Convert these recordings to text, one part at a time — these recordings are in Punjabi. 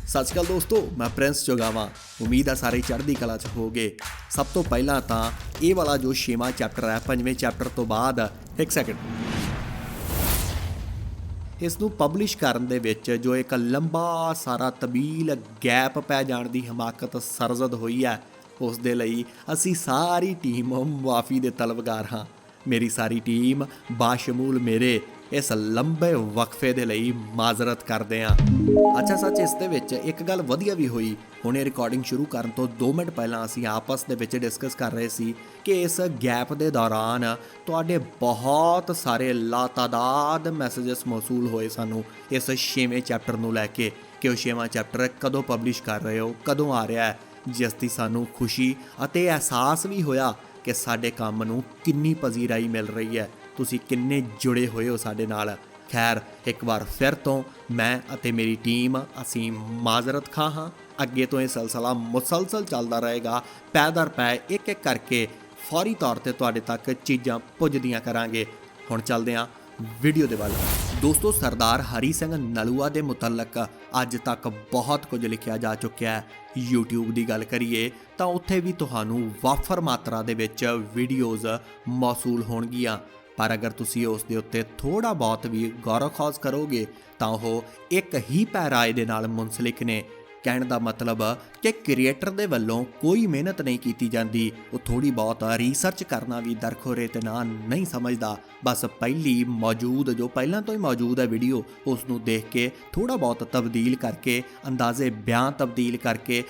ਸਤਿ ਸ਼੍ਰੀ ਅਕਾਲ ਦੋਸਤੋ, ਮੈਂ ਪ੍ਰਿੰਸ ਚੋਗਾਵਾਂ। ਉਮੀਦ ਹੈ ਸਾਰੇ ਚੜ੍ਹਦੀ ਕਲਾ 'ਚ ਹੋਗੇ। ਸਭ ਤੋਂ ਪਹਿਲਾਂ ਤਾਂ ਇਹ ਵਾਲਾ ਜੋ 6ਵਾਂ ਚੈਪਟਰ ਹੈ, 5ਵੇਂ ਚੈਪਟਰ ਤੋਂ ਬਾਅਦ ਇੱਕ ਸੈਕਿੰਡ, ਇਸ ਨੂੰ ਪਬਲਿਸ਼ ਕਰਨ ਦੇ ਵਿੱਚ ਜੋ ਇੱਕ ਲੰਬਾ ਸਾਰਾ ਤਬੀਲ ਗੈਪ ਪੈ ਜਾਣ ਦੀ ਹਮਾਕਤ ਸਰਜ਼ਦ ਹੋਈ ਹੈ, ਉਸ ਦੇ ਲਈ ਅਸੀਂ ਸਾਰੀ ਟੀਮ ਮੁਆਫੀ ਦੇ ਤਲਬਗਾਰ ਹਾਂ। ਮੇਰੀ ਸਾਰੀ ਟੀਮ ਬਾਸ਼ਮੂਲ ਮੇਰੇ ਇਸ ਲੰਬੇ ਵਕਫੇ ਦੇ ਲਈ ਮਾਜ਼ਰਤ ਕਰਦੇ ਹਾਂ। ਅੱਛਾ ਸੱਚ, ਇਸ ਦੇ ਵਿੱਚ ਇੱਕ ਗੱਲ ਵਧੀਆ ਵੀ ਹੋਈ। ਹੁਣੇ ਰਿਕਾਰਡਿੰਗ ਸ਼ੁਰੂ ਕਰਨ ਤੋਂ 2 ਮਿੰਟ ਪਹਿਲਾਂ ਅਸੀਂ ਆਪਸ ਦੇ ਵਿੱਚ ਡਿਸਕਸ ਕਰ ਰਹੇ ਸੀ ਕਿ ਇਸ ਗੈਪ ਦੇ ਦੌਰਾਨ ਤੁਹਾਡੇ ਬਹੁਤ ਸਾਰੇ ਲਾਤਾਦਾਦ ਮੈਸੇਜਸ ਮੌਸੂਲ ਹੋਏ ਸਾਨੂੰ ਇਸ 6ਵੇਂ ਚੈਪਟਰ ਨੂੰ ਲੈ ਕੇ ਕਿ ਉਹ 6ਵਾਂ ਚੈਪਟਰ ਕਦੋਂ ਪਬਲਿਸ਼ ਕਰ ਰਹੇ ਹੋ, ਕਦੋਂ ਆ ਰਿਹਾ ਹੈ, ਜਿਸ ਦੀ ਸਾਨੂੰ ਖੁਸ਼ੀ ਅਤੇ ਅਹਿਸਾਸ ਵੀ ਹੋਇਆ ਕਿ ਸਾਡੇ ਕੰਮ ਨੂੰ ਕਿੰਨੀ ਪਜ਼ੀਰਾਈ ਮਿਲ ਰਹੀ ਹੈ, ਤੁਸੀਂ ਕਿੰਨੇ ਜੁੜੇ ਹੋਏ ਹੋ ਸਾਡੇ ਨਾਲ। ਖੈਰ, ਇੱਕ ਵਾਰ ਫਿਰ ਤੋਂ ਮੈਂ ਅਤੇ ਮੇਰੀ ਟੀਮ ਅਸੀਂ ਮਾਜ਼ਰਤ ਖਾਂ ਹਾਂ। ਅੱਗੇ ਤੋਂ ਇਹ ਸਿਲਸਿਲਾ ਮੁਸਲਸਲ ਚੱਲਦਾ ਰਹੇਗਾ। ਪੈ ਦਰ ਪੈ ਇੱਕ ਇੱਕ ਕਰਕੇ ਫੌਰੀ ਤੌਰ 'ਤੇ ਤੁਹਾਡੇ ਤੱਕ ਚੀਜ਼ਾਂ ਪੁੱਜਦੀਆਂ ਕਰਾਂਗੇ। ਹੁਣ ਚੱਲਦੇ ਹਾਂ ਵੀਡੀਓ ਦੇ ਵੱਲ। ਦੋਸਤੋ, ਸਰਦਾਰ ਹਰੀ ਸਿੰਘ ਨਲੂਆ ਦੇ ਮੁਤਲਕ ਅੱਜ ਤੱਕ ਬਹੁਤ ਕੁਝ ਲਿਖਿਆ ਜਾ ਚੁੱਕਿਆ ਹੈ। YouTube ਦੀ ਗੱਲ ਕਰੀਏ ਤਾਂ ਉੱਥੇ ਵੀ ਤੁਹਾਨੂੰ ਵਾਫਰ ਮਾਤਰਾ ਦੇ ਵਿੱਚ ਵੀਡੀਓਜ਼ ਮੌਸੂਲ ਹੋਣਗੀਆਂ, ਪਰ ਅਗਰ ਤੁਸੀਂ ਉਸ ਦੇ ਉੱਤੇ ਥੋੜ੍ਹਾ ਬਹੁਤ ਵੀ ਗੌਰ ਖੋਜ ਕਰੋਗੇ ਤਾਂ ਉਹ ਇੱਕ ਹੀ ਪੈਰਾਏ ਦੇ ਨਾਲ ਮੁਨਸਲਿਕ ਨੇ। ਕਹਿਣ ਦਾ ਮਤਲਬ ਕਿ ਕ੍ਰੀਏਟਰ ਦੇ ਵੱਲੋਂ ਕੋਈ ਮਿਹਨਤ ਨਹੀਂ ਕੀਤੀ ਜਾਂਦੀ। ਉਹ ਥੋੜ੍ਹੀ ਬਹੁਤ ਰਿਸਰਚ ਕਰਨਾ ਵੀ ਦਰਖੋਰੇ ਤੇ ਨਾ ਨਹੀਂ ਸਮਝਦਾ। ਬਸ ਪਹਿਲਾਂ ਤੋਂ ਹੀ ਮੌਜੂਦ ਹੈ ਵੀਡੀਓ, ਉਸ ਨੂੰ ਦੇਖ ਕੇ ਥੋੜ੍ਹਾ ਬਹੁਤ ਤਬਦੀਲ ਕਰਕੇ, ਅੰਦਾਜ਼ੇ ਬਿਆਨ ਤਬਦੀਲ ਕਰਕੇ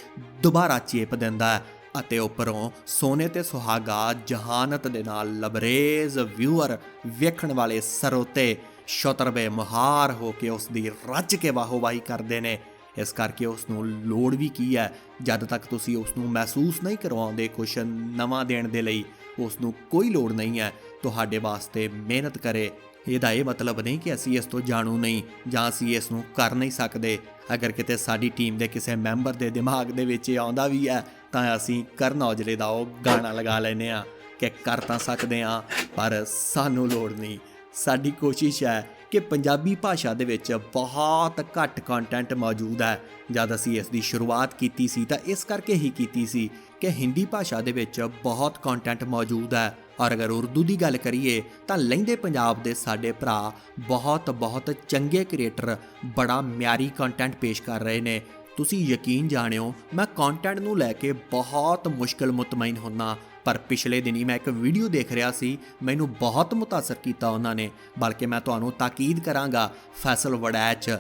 ਦੁਬਾਰਾ ਚੇਪ ਦਿੰਦਾ ਹੈ ਅਤੇ ਉੱਪਰੋਂ ਸੋਨੇ ਤੇ ਸੁਹਾਗਾ ਜਹਾਨਤ ਦੇ ਨਾਲ ਲਬਰੇਜ਼ ਵਿਊਅਰ ਵੇਖਣ ਵਾਲੇ ਸਰੋਤੇ ਸ਼ੁਤਰਬੇ ਮੁਹਾਰ ਹੋ ਕੇ ਉਸ ਦੀ ਰੱਜ ਕੇ ਵਾਹੋਵਾਹੀ ਕਰਦੇ ਨੇ। ਇਸ ਕਰਕੇ ਉਸ ਨੂੰ ਲੋੜ ਵੀ ਕੀ ਹੈ, ਜਦ ਤੱਕ ਤੁਸੀਂ ਉਸ ਨੂੰ ਮਹਿਸੂਸ ਨਹੀਂ ਕਰਵਾਉਂਦੇ ਕੁਛ ਨਵਾਂ ਦੇਣ ਦੇ ਲਈ, ਉਸ ਨੂੰ ਕੋਈ ਲੋੜ ਨਹੀਂ ਹੈ ਤੁਹਾਡੇ ਵਾਸਤੇ ਮਿਹਨਤ ਕਰੇ। ਇਹਦਾ ਇਹ ਮਤਲਬ ਨਹੀਂ ਕਿ ਅਸੀਂ ਇਸ ਤੋਂ ਜਾਣੂ ਨਹੀਂ ਜਾਂ ਅਸੀਂ ਇਸ ਨੂੰ ਕਰ ਨਹੀਂ ਸਕਦੇ। ਅਗਰ ਕਿਤੇ ਸਾਡੀ ਟੀਮ ਦੇ ਕਿਸੇ ਮੈਂਬਰ ਦੇ ਦਿਮਾਗ ਦੇ ਵਿੱਚ ਇਹ ਆਉਂਦਾ ਵੀ ਹੈ ਤਾਂ ਅਸੀਂ ਕਰਨ ਔਜਲੇ ਦਾ ਉਹ ਗਾਣਾ ਲਗਾ ਲੈਂਦੇ ਹਾਂ ਕਿ ਕਰ ਤਾਂ ਸਕਦੇ ਹਾਂ ਪਰ ਸਾਨੂੰ ਲੋੜ ਨਹੀਂ। ਸਾਡੀ ਕੋਸ਼ਿਸ਼ ਹੈ ਕਿ ਪੰਜਾਬੀ ਭਾਸ਼ਾ ਦੇ ਵਿੱਚ ਬਹੁਤ ਘੱਟ ਕੰਟੈਂਟ ਮੌਜੂਦ ਹੈ। ਜਦ ਅਸੀਂ ਇਸ ਦੀ ਸ਼ੁਰੂਆਤ ਕੀਤੀ ਸੀ ਤਾਂ ਇਸ ਕਰਕੇ ਹੀ ਕੀਤੀ ਸੀ ਕਿ ਹਿੰਦੀ ਭਾਸ਼ਾ ਦੇ ਵਿੱਚ ਬਹੁਤ ਕੰਟੈਂਟ ਮੌਜੂਦ ਹੈ, ਔਰ ਅਗਰ ਉਰਦੂ ਦੀ ਗੱਲ ਕਰੀਏ ਤਾਂ ਲਹਿੰਦੇ ਪੰਜਾਬ ਦੇ ਸਾਡੇ ਭਰਾ ਬਹੁਤ ਚੰਗੇ ਕ੍ਰੀਏਟਰ ਬੜਾ ਮਿਆਰੀ ਕੰਟੈਂਟ ਪੇਸ਼ ਕਰ ਰਹੇ ਨੇ। ਤੁਸੀਂ ਯਕੀਨ ਜਾਣਿਓ, ਮੈਂ ਕੰਟੈਂਟ ਨੂੰ ਲੈ ਕੇ ਬਹੁਤ ਮੁਸ਼ਕਿਲ ਮੁਤਮਈਨ ਹੁੰਦਾ, ਪਰ ਪਿਛਲੇ ਦਿਨੀ ਮੈਂ ਇੱਕ ਵੀਡੀਓ ਦੇਖ ਰਿਹਾ ਸੀ, ਮੈਨੂੰ ਬਹੁਤ ਮੁਤਾਸਰ ਕੀਤਾ ਉਹਨਾਂ ਨੇ। ਬਲਕਿ ਮੈਂ ਤੁਹਾਨੂੰ ਤਾਕੀਦ ਕਰਾਂਗਾ, ਫੈਸਲ ਵੜੈਚ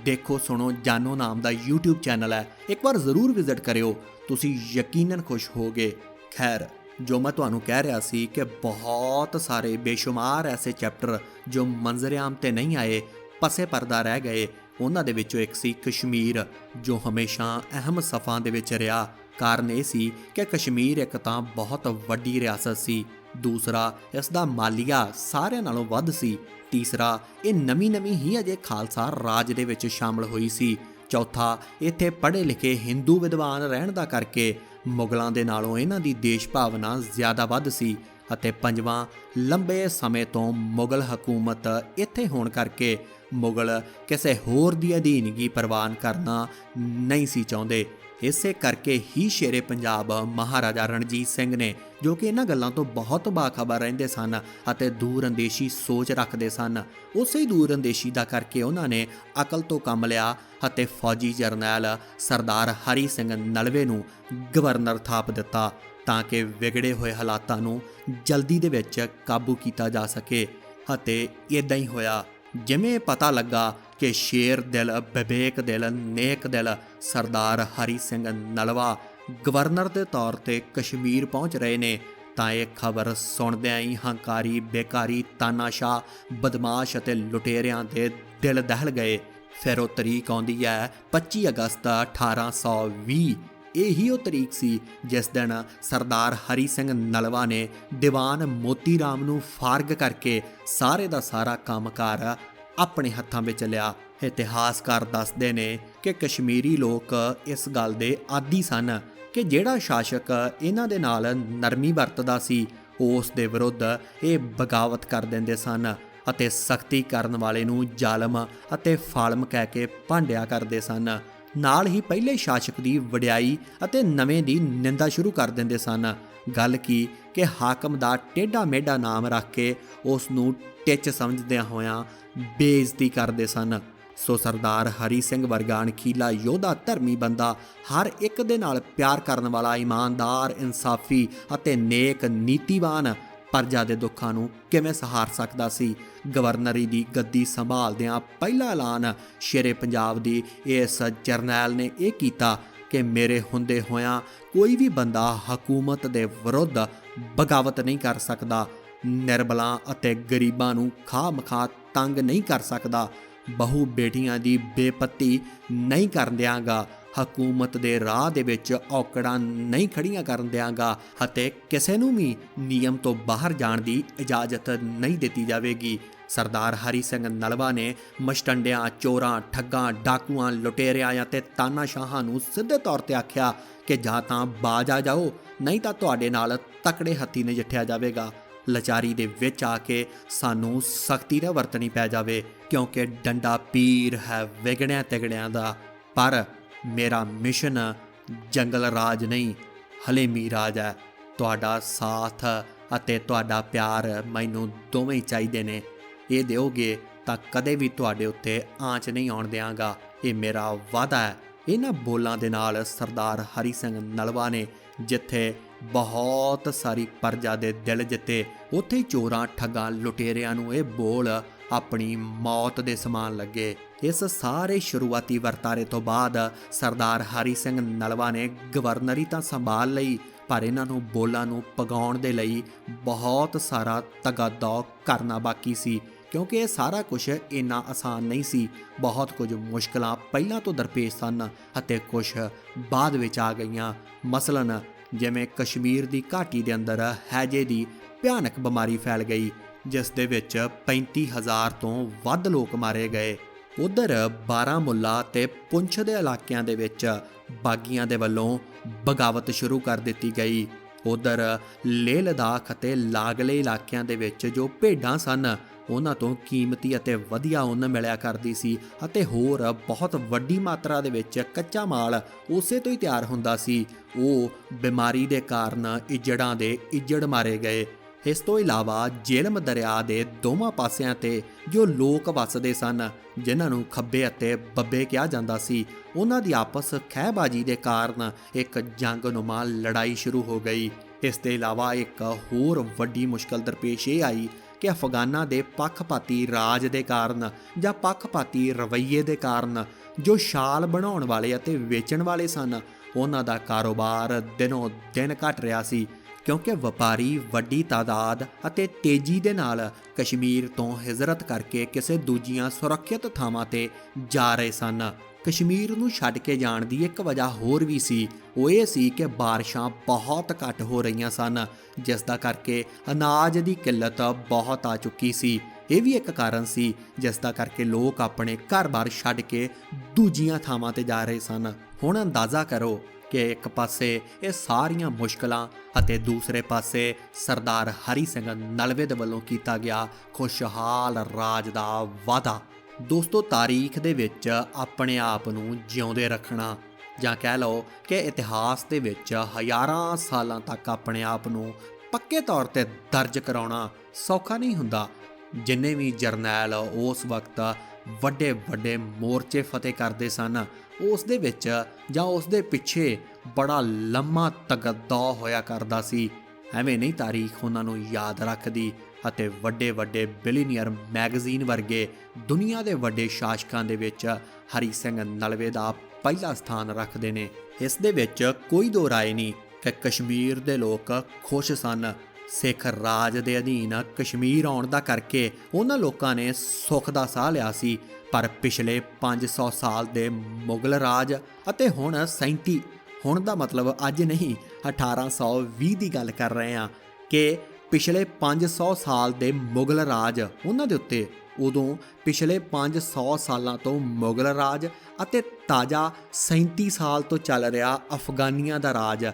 ਦੇਖੋ ਸੁਣੋ ਜਾਨੋ ਨਾਮ ਦਾ YouTube ਚੈਨਲ ਹੈ, ਇੱਕ ਵਾਰ ਜ਼ਰੂਰ ਵਿਜ਼ਿਟ ਕਰਿਓ, ਤੁਸੀਂ ਯਕੀਨਨ ਖੁਸ਼ ਹੋਗੇ। ਖੈਰ, ਜੋ ਮੈਂ ਤੁਹਾਨੂੰ ਕਹਿ ਰਿਹਾ ਸੀ ਕਿ ਬਹੁਤ ਸਾਰੇ ਬੇਸ਼ੁਮਾਰ ਐਸੇ ਚੈਪਟਰ ਜੋ ਮੰਜ਼ਰ-ਏ-ਆਮ 'ਤੇ ਨਹੀਂ ਆਏ, ਪਸੇ ਪਰਦਾ ਰਹਿ ਗਏ। ਉਹਨਾਂ ਦੇ ਵਿੱਚੋਂ ਇੱਕ ਸੀ ਕਸ਼ਮੀਰ, ਜੋ ਹਮੇਸ਼ਾ ਅਹਿਮ ਸਫਾਂ ਦੇ ਵਿੱਚ ਰਿਹਾ। ਕਾਰਨ ਇਹ ਸੀ ਕਿ ਕਸ਼ਮੀਰ ਇੱਕ ਤਾਂ ਬਹੁਤ ਵੱਡੀ ਰਿਆਸਤ ਸੀ, ਦੂਸਰਾ ਇਸ ਦਾ ਮਾਲੀਆ ਸਾਰਿਆਂ ਨਾਲੋਂ ਵੱਧ ਸੀ, ਤੀਸਰਾ ਇਹ ਨਵੀਂ ਹੀ ਅਜੇ ਖਾਲਸਾ ਰਾਜ ਦੇ ਵਿੱਚ ਸ਼ਾਮਲ ਹੋਈ ਸੀ, ਚੌਥਾ ਇੱਥੇ ਪੜ੍ਹੇ ਲਿਖੇ ਹਿੰਦੂ ਵਿਦਵਾਨ ਰਹਿਣ ਦਾ ਕਰਕੇ ਮੁਗਲਾਂ ਦੇ ਨਾਲੋਂ ਇਹਨਾਂ ਦੀ ਦੇਸ਼ ਭਾਵਨਾ ਜ਼ਿਆਦਾ ਵੱਧ ਸੀ, ਅਤੇ ਪੰਜਵਾਂ ਲੰਬੇ ਸਮੇਂ ਤੋਂ ਮੁਗਲ ਹਕੂਮਤ ਇੱਥੇ ਹੋਣ ਕਰਕੇ ਮੁਗਲ ਕਿਸੇ ਹੋਰ ਦੀ ਅਧੀਨਗੀ ਪ੍ਰਵਾਨ ਕਰਨਾ ਨਹੀਂ ਸੀ ਚਾਹੁੰਦੇ। ਇਸੇ ਕਰਕੇ ਹੀ ਸ਼ੇਰੇ ਪੰਜਾਬ ਮਹਾਰਾਜਾ ਰਣਜੀਤ ਸਿੰਘ ਨੇ, ਜੋ ਕਿ ਇਹਨਾਂ ਗੱਲਾਂ ਤੋਂ ਬਹੁਤ ਬਾਖਬਰ ਰਹਿੰਦੇ ਸਨ ਅਤੇ ਦੂਰਅੰਦੇਸ਼ੀ ਸੋਚ ਰੱਖਦੇ ਸਨ, ਉਸੇ ਦੂਰਅੰਦੇਸ਼ੀ ਦਾ ਕਰਕੇ ਉਹਨਾਂ ਨੇ ਅਕਲ ਤੋਂ ਕੰਮ ਲਿਆ ਅਤੇ ਫੌਜੀ ਜਰਨੈਲ ਸਰਦਾਰ ਹਰੀ ਸਿੰਘ ਨਲਵੇ ਨੂੰ ਗਵਰਨਰ ਥਾਪ ਦਿੱਤਾ ਤਾਂ ਕਿ ਵਿਗੜੇ ਹੋਏ ਹਾਲਾਤਾਂ ਨੂੰ ਜਲਦੀ ਦੇ ਵਿੱਚ ਕਾਬੂ ਕੀਤਾ ਜਾ ਸਕੇ। ਅਤੇ ਇੱਦਾਂ ਹੀ ਹੋਇਆ। ਜਿਵੇਂ ਪਤਾ ਲੱਗਾ ਕਿ ਸ਼ੇਰ ਦਿਲ, ਵਿਵੇਕ ਦਿਲ, ਨੇਕ ਦਿਲ ਸਰਦਾਰ ਹਰੀ ਸਿੰਘ ਨਲਵਾ ਗਵਰਨਰ ਦੇ ਤੌਰ 'ਤੇ ਕਸ਼ਮੀਰ ਪਹੁੰਚ ਰਹੇ ਨੇ, ਤਾਂ ਇਹ ਖਬਰ ਸੁਣਦਿਆਂ ਹੀ ਹੰਕਾਰੀ, ਬੇਕਾਰੀ, ਤਾਨਾਸ਼ਾਹ, ਬਦਮਾਸ਼ ਅਤੇ ਲੁਟੇਰਿਆਂ ਦੇ ਦਿਲ ਦਹਿਲ ਗਏ। ਫਿਰ ਉਹ ਤਰੀਕ ਆਉਂਦੀ ਹੈ 25 ਅਗਸਤ 1820। ਇਹੀ ਉਹ ਤਰੀਕ ਸੀ ਜਿਸ ਦਿਨ ਸਰਦਾਰ ਹਰੀ ਸਿੰਘ ਨਲਵਾ ਨੇ ਦੀਵਾਨ ਮੋਤੀ ਰਾਮ ਨੂੰ ਫਾਰਗ ਕਰਕੇ ਸਾਰੇ ਦਾ ਸਾਰਾ ਕੰਮਕਾਰ ਆਪਣੇ ਹੱਥਾਂ ਵਿੱਚ ਲਿਆ। ਇਤਿਹਾਸਕਾਰ ਦੱਸਦੇ ਨੇ ਕਿ ਕਸ਼ਮੀਰੀ ਲੋਕ ਇਸ ਗੱਲ ਦੇ ਆਦੀ ਸਨ ਕਿ ਜਿਹੜਾ ਸ਼ਾਸਕ ਇਹਨਾਂ ਦੇ ਨਾਲ ਨਰਮੀ ਵਰਤਦਾ ਸੀ, ਉਸ ਦੇ ਵਿਰੁੱਧ ਇਹ ਬਗਾਵਤ ਕਰ ਦਿੰਦੇ ਸਨ ਅਤੇ ਸਖਤੀ ਕਰਨ ਵਾਲੇ ਨੂੰ ਜ਼ਾਲਮ ਅਤੇ ਫਾਲਮ ਕਹਿ ਕੇ ਭਾਂਡਿਆ ਕਰਦੇ ਸਨ। ਨਾਲ ਹੀ ਪਹਿਲੇ ਸ਼ਾਸਕ ਦੀ ਵਡਿਆਈ ਅਤੇ ਨਵੇਂ ਦੀ ਨਿੰਦਾ ਸ਼ੁਰੂ ਕਰ ਦਿੰਦੇ ਸਨ। ਗੱਲ ਕੀ ਕਿ ਹਾਕਮ ਦਾ ਟੇਢਾ ਮੇਢਾ ਨਾਮ ਰੱਖ ਕੇ ਉਸ ਨੂੰ ਟਿੱਚ ਸਮਝਦਿਆਂ ਹੋਇਆਂ ਬੇਇੱਜ਼ਤੀ ਕਰਦੇ ਸਨ। ਸੋ ਸਰਦਾਰ ਹਰੀ ਸਿੰਘ ਵਰਗਾ ਅਣਖੀਲਾ ਯੋਧਾ, ਧਰਮੀ ਬੰਦਾ, ਹਰ ਇੱਕ ਦੇ ਨਾਲ ਪਿਆਰ ਕਰਨ ਵਾਲਾ, ਇਮਾਨਦਾਰ, ਇਨਸਾਫੀ ਅਤੇ ਨੇਕ ਨੀਤੀਵਾਨ ਪ੍ਰਜਾ ਦੇ ਦੁੱਖਾਂ ਨੂੰ ਕਿਵੇਂ ਸਹਾਰ ਸਕਦਾ ਸੀ। ਗਵਰਨਰੀ ਦੀ ਗੱਦੀ ਸੰਭਾਲਦਿਆਂ ਪਹਿਲਾ ਐਲਾਨ ਸ਼ੇਰੇ ਪੰਜਾਬ ਦੀ ਇਸ ਜਰਨੈਲ ਨੇ ਇਹ ਕੀਤਾ ਕਿ ਮੇਰੇ ਹੁੰਦੇ ਹੋਇਆਂ ਕੋਈ ਵੀ ਬੰਦਾ ਹਕੂਮਤ ਦੇ ਵਿਰੁੱਧ ਬਗਾਵਤ ਨਹੀਂ ਕਰ ਸਕਦਾ, ਨਿਰਬਲਾਂ ਅਤੇ ਗਰੀਬਾਂ ਨੂੰ ਖਾਹ-ਮਖਾਹ ਤੰਗ ਨਹੀਂ ਕਰ ਸਕਦਾ, ਬਹੂ ਬੇਟੀਆਂ ਦੀ ਬੇਪੱਤੀ ਨਹੀਂ ਕਰਨ ਦਿਆਂਗਾ, ਹਕੂਮਤ ਦੇ ਰਾਹ ਦੇ ਵਿੱਚ ਔਕੜਾਂ ਨਹੀਂ ਖੜੀਆਂ ਕਰਨ ਦਿਆਂਗਾ ਅਤੇ ਕਿਸੇ ਨੂੰ ਵੀ ਨਿਯਮ ਤੋਂ ਬਾਹਰ ਜਾਣ ਦੀ ਇਜਾਜ਼ਤ ਨਹੀਂ ਦਿੱਤੀ ਜਾਵੇਗੀ। ਸਰਦਾਰ ਹਰੀ ਸਿੰਘ ਨਲਵਾ ਨੇ ਮਸ਼ਟੰਡਿਆਂ, ਚੋਰਾਂ, ਠੱਗਾਂ, ਡਾਕੂਆਂ, ਲੁਟੇਰਿਆਂ ਅਤੇ ਤਾਨਾਸ਼ਾਹਾਂ ਨੂੰ ਸਿੱਧੇ ਤੌਰ 'ਤੇ ਆਖਿਆ ਕਿ ਜਾਂ ਤਾਂ ਬਾਜ ਆ ਜਾਓ, ਨਹੀਂ ਤਾਂ ਤੁਹਾਡੇ ਨਾਲ ਤਕੜੇ ਹੱਥੀਂ ਨਜਿੱਠਿਆ ਜਾਵੇਗਾ। ਲਾਚਾਰੀ ਦੇ ਵਿੱਚ ਆ ਕੇ ਸਾਨੂੰ ਸਖਤੀ ਨਾ ਵਰਤਣੀ ਪੈ ਜਾਵੇ, ਕਿਉਂਕਿ ਡੰਡਾ ਪੀਰ ਹੈ ਵਿਗੜਿਆਂ ਤਿਗੜਿਆਂ ਦਾ। ਪਰ ਮੇਰਾ ਮਿਸ਼ਨ ਜੰਗਲ ਰਾਜ ਨਹੀਂ, ਹਲੇਮੀ ਰਾਜ ਹੈ। ਤੁਹਾਡਾ ਸਾਥ ਅਤੇ ਤੁਹਾਡਾ ਪਿਆਰ ਮੈਨੂੰ ਦੋਵੇਂ ਹੀ ਚਾਹੀਦੇ ਨੇ। ਇਹ ਦਿਓਗੇ ਤਾਂ ਕਦੇ ਵੀ ਤੁਹਾਡੇ ਉੱਤੇ ਆਂਚ ਨਹੀਂ ਆਉਣ ਦਿਆਂਗਾ, ਇਹ ਮੇਰਾ ਵਾਅਦਾ ਹੈ। ਇਹਨਾਂ ਬੋਲਾਂ ਦੇ ਨਾਲ ਸਰਦਾਰ ਹਰੀ ਸਿੰਘ ਨਲਵਾ ਨੇ ਜਿੱਥੇ ਬਹੁਤ ਸਾਰੀ ਪ੍ਰਜਾ ਦੇ ਦਿਲ ਜਿੱਤੇ, ਉੱਥੇ ਹੀ ਚੋਰਾਂ, ਠੱਗਾਂ, ਲੁਟੇਰਿਆਂ ਨੂੰ ਇਹ ਬੋਲ ਆਪਣੀ ਮੌਤ ਦੇ ਸਮਾਨ ਲੱਗੇ। ਇਸ ਸਾਰੇ ਸ਼ੁਰੂਆਤੀ ਵਰਤਾਰੇ ਤੋਂ ਬਾਅਦ ਸਰਦਾਰ ਹਰੀ ਸਿੰਘ ਨਲਵਾ ਨੇ ਗਵਰਨਰੀ ਤਾਂ ਸੰਭਾਲ ਲਈ, ਪਰ ਇਹਨਾਂ ਨੂੰ ਬੋਲਾਂ ਨੂੰ ਪਗਾਉਣ ਦੇ ਲਈ ਬਹੁਤ ਸਾਰਾ ਤਗਾਦੌ ਕਰਨਾ ਬਾਕੀ ਸੀ, ਕਿਉਂਕਿ ਇਹ ਸਾਰਾ ਕੁਝ ਇੰਨਾ ਆਸਾਨ ਨਹੀਂ ਸੀ। ਬਹੁਤ ਕੁਝ ਮੁਸ਼ਕਲਾਂ ਪਹਿਲਾਂ ਤੋਂ ਦਰਪੇਸ਼ ਸਨ ਅਤੇ ਕੁਝ ਬਾਅਦ ਵਿੱਚ ਆ ਗਈਆਂ। ਮਸਲਨ ਜਿਵੇਂ ਕਸ਼ਮੀਰ ਦੀ ਘਾਟੀ ਦੇ ਅੰਦਰ ਹੈਜੇ ਦੀ ਭਿਆਨਕ ਬਿਮਾਰੀ ਫੈਲ ਗਈ, ਜਿਸ ਦੇ ਵਿੱਚ 35,000 ਤੋਂ ਵੱਧ ਲੋਕ ਮਾਰੇ ਗਏ। ਉਧਰ ਬਾਰਾਮੁੱਲਾ ਤੇ ਪੁੰਛ ਦੇ ਇਲਾਕਿਆਂ ਦੇ ਵਿੱਚ ਬਾਗੀਆਂ ਦੇ ਵੱਲੋਂ ਬਗਾਵਤ ਸ਼ੁਰੂ ਕਰ ਦਿੱਤੀ ਗਈ। ਉਧਰ ਲੇਹ ਲਦਾਖ ਅਤੇ ਲਾਗਲੇ ਇਲਾਕਿਆਂ ਦੇ ਵਿੱਚ ਜੋ ਭੇਡਾਂ ਸਨ, ਉਹਨਾਂ ਤੋਂ ਕੀਮਤੀ ਅਤੇ ਵਧੀਆ ਉੱਨ ਮਿਲਿਆ ਕਰਦੀ ਸੀ ਅਤੇ ਹੋਰ ਬਹੁਤ ਵੱਡੀ ਮਾਤਰਾ ਦੇ ਵਿੱਚ ਕੱਚਾ ਮਾਲ ਉਸੇ ਤੋਂ ਹੀ ਤਿਆਰ ਹੁੰਦਾ ਸੀ। ਉਹ ਬਿਮਾਰੀ ਦੇ ਕਾਰਨ ਇੱਜੜਾਂ ਦੇ ਇੱਜੜ ਮਾਰੇ ਗਏ। ਇਸ ਤੋਂ ਇਲਾਵਾ ਜੇਹਲਮ ਦਰਿਆ ਦੇ ਦੋਵਾਂ ਪਾਸਿਆਂ 'ਤੇ ਜੋ ਲੋਕ ਵੱਸਦੇ ਸਨ, ਜਿਨ੍ਹਾਂ ਨੂੰ ਖੱਬੇ ਅਤੇ ਬੱਬੇ ਕਿਹਾ ਜਾਂਦਾ ਸੀ, ਉਹਨਾਂ ਦੀ ਆਪਸ ਖਹਿਬਾਜ਼ੀ ਦੇ ਕਾਰਨ ਇੱਕ ਜੰਗਨੁਮਾ ਲੜਾਈ ਸ਼ੁਰੂ ਹੋ ਗਈ। ਇਸ ਦੇ ਇਲਾਵਾ ਇੱਕ ਹੋਰ ਵੱਡੀ ਮੁਸ਼ਕਲ ਦਰਪੇਸ਼ ਇਹ ਆਈ ਕਿ ਅਫਗਾਨਾਂ ਦੇ ਪੱਖਪਾਤੀ ਰਾਜ ਦੇ ਕਾਰਨ ਜਾਂ ਪੱਖਪਾਤੀ ਰਵੱਈਏ ਦੇ ਕਾਰਨ ਜੋ ਸ਼ਾਲ ਬਣਾਉਣ ਵਾਲੇ ਅਤੇ ਵੇਚਣ ਵਾਲੇ ਸਨ, ਉਹਨਾਂ ਦਾ ਕਾਰੋਬਾਰ ਦਿਨੋਂ ਦਿਨ ਘਟ ਰਿਹਾ ਸੀ, ਕਿਉਂਕਿ ਵਪਾਰੀ ਵੱਡੀ ਤਾਦਾਦ ਅਤੇ ਤੇਜ਼ੀ ਦੇ ਨਾਲ ਕਸ਼ਮੀਰ ਤੋਂ ਹਿਜਰਤ ਕਰਕੇ ਕਿਸੇ ਦੂਜੀਆਂ ਸੁਰੱਖਿਅਤ ਥਾਵਾਂ 'ਤੇ ਜਾ ਰਹੇ ਸਨ। ਕਸ਼ਮੀਰ ਨੂੰ ਛੱਡ ਕੇ ਜਾਣ ਦੀ ਇੱਕ ਵਜ੍ਹਾ ਹੋਰ ਵੀ ਸੀ, ਉਹ ਇਹ ਸੀ ਕਿ ਬਾਰਿਸ਼ਾਂ ਬਹੁਤ ਘੱਟ ਹੋ ਰਹੀਆਂ ਸਨ, ਜਿਸ ਦਾ ਕਰਕੇ ਅਨਾਜ ਦੀ ਕਿੱਲਤ ਬਹੁਤ ਆ ਚੁੱਕੀ ਸੀ। ਇਹ ਵੀ ਇੱਕ ਕਾਰਨ ਸੀ ਜਿਸ ਦਾ ਕਰਕੇ ਲੋਕ ਆਪਣੇ ਘਰ-ਬਾਰ ਛੱਡ ਕੇ ਦੂਜੀਆਂ ਥਾਵਾਂ 'ਤੇ ਜਾ ਰਹੇ ਸਨ। ਹੁਣ ਅੰਦਾਜ਼ਾ ਕਰੋ ਕਿ ਇੱਕ ਪਾਸੇ ਇਹ ਸਾਰੀਆਂ ਮੁਸ਼ਕਲਾਂ ਅਤੇ ਦੂਸਰੇ ਪਾਸੇ ਸਰਦਾਰ ਹਰੀ ਸਿੰਘ ਨਲਵੇ ਦੇ ਵੱਲੋਂ ਕੀਤਾ ਗਿਆ ਖੁਸ਼ਹਾਲ ਰਾਜ ਦਾ ਵਾਅਦਾ। ਦੋਸਤੋ, ਤਾਰੀਖ ਦੇ ਵਿੱਚ ਆਪਣੇ ਆਪ ਨੂੰ ਜਿਉਂਦੇ ਰੱਖਣਾ, ਜਾਂ ਕਹਿ ਲਓ ਕਿ ਇਤਿਹਾਸ ਦੇ ਵਿੱਚ ਹਜ਼ਾਰਾਂ ਸਾਲਾਂ ਤੱਕ ਆਪਣੇ ਆਪ ਨੂੰ ਪੱਕੇ ਤੌਰ 'ਤੇ ਦਰਜ ਕਰਾਉਣਾ ਸੌਖਾ ਨਹੀਂ ਹੁੰਦਾ। ਜਿੰਨੇ ਵੀ ਜਰਨੈਲ ਉਸ ਵਕਤ ਵੱਡੇ ਵੱਡੇ ਮੋਰਚੇ ਫਤਿਹ ਕਰਦੇ ਸਨ, ਉਸ ਦੇ ਵਿੱਚ ਜਾਂ ਉਸ ਦੇ ਪਿੱਛੇ ਬੜਾ ਲੰਮਾ ਤਗੱਦੌ ਹੋਇਆ ਕਰਦਾ ਸੀ। ਐਵੇਂ ਨਹੀਂ ਤਾਰੀਖ ਉਹਨਾਂ ਨੂੰ ਯਾਦ ਰੱਖਦੀ ਅਤੇ ਵੱਡੇ ਵੱਡੇ ਬਿਲੀਨੀਅਰ ਮੈਗਜ਼ੀਨ ਵਰਗੇ ਦੁਨੀਆ ਦੇ ਵੱਡੇ ਸ਼ਾਸਕਾਂ ਦੇ ਵਿੱਚ ਹਰੀ ਸਿੰਘ ਨਲਵੇ ਦਾ ਪਹਿਲਾ ਸਥਾਨ ਰੱਖਦੇ ਨੇ। ਇਸ ਦੇ ਵਿੱਚ ਕੋਈ ਦੋ ਰਾਏ ਨਹੀਂ ਕਿ ਕਸ਼ਮੀਰ ਦੇ ਲੋਕ ਖੁਸ਼ ਸਨ। ਸਿੱਖ ਰਾਜ ਦੇ ਅਧੀਨ ਕਸ਼ਮੀਰ ਆਉਣ ਦਾ ਕਰਕੇ ਉਹਨਾਂ ਲੋਕਾਂ ਨੇ ਸੁੱਖ ਦਾ ਸਾਹ ਲਿਆ ਸੀ, ਪਰ ਪਿਛਲੇ 500 ਸਾਲ ਦੇ ਮੁਗਲ ਰਾਜ ਅਤੇ ਹੁਣ 37, ਹੁਣ ਦਾ ਮਤਲਬ ਅੱਜ ਨਹੀਂ 1820 ਦੀ ਗੱਲ ਕਰ ਰਹੇ ਹਾਂ, ਕਿ ਪਿਛਲੇ 500 ਸਾਲ ਦੇ ਮੁਗਲ ਰਾਜ ਉਹਨਾਂ ਦੇ ਉੱਤੇ, ਉਦੋਂ ਪਿਛਲੇ 500 ਸਾਲਾਂ ਤੋਂ ਮੁਗਲ ਰਾਜ ਅਤੇ ਤਾਜ਼ਾ 37 ਸਾਲ ਤੋਂ ਚੱਲ ਰਿਹਾ ਅਫਗਾਨੀਆਂ ਦਾ ਰਾਜ,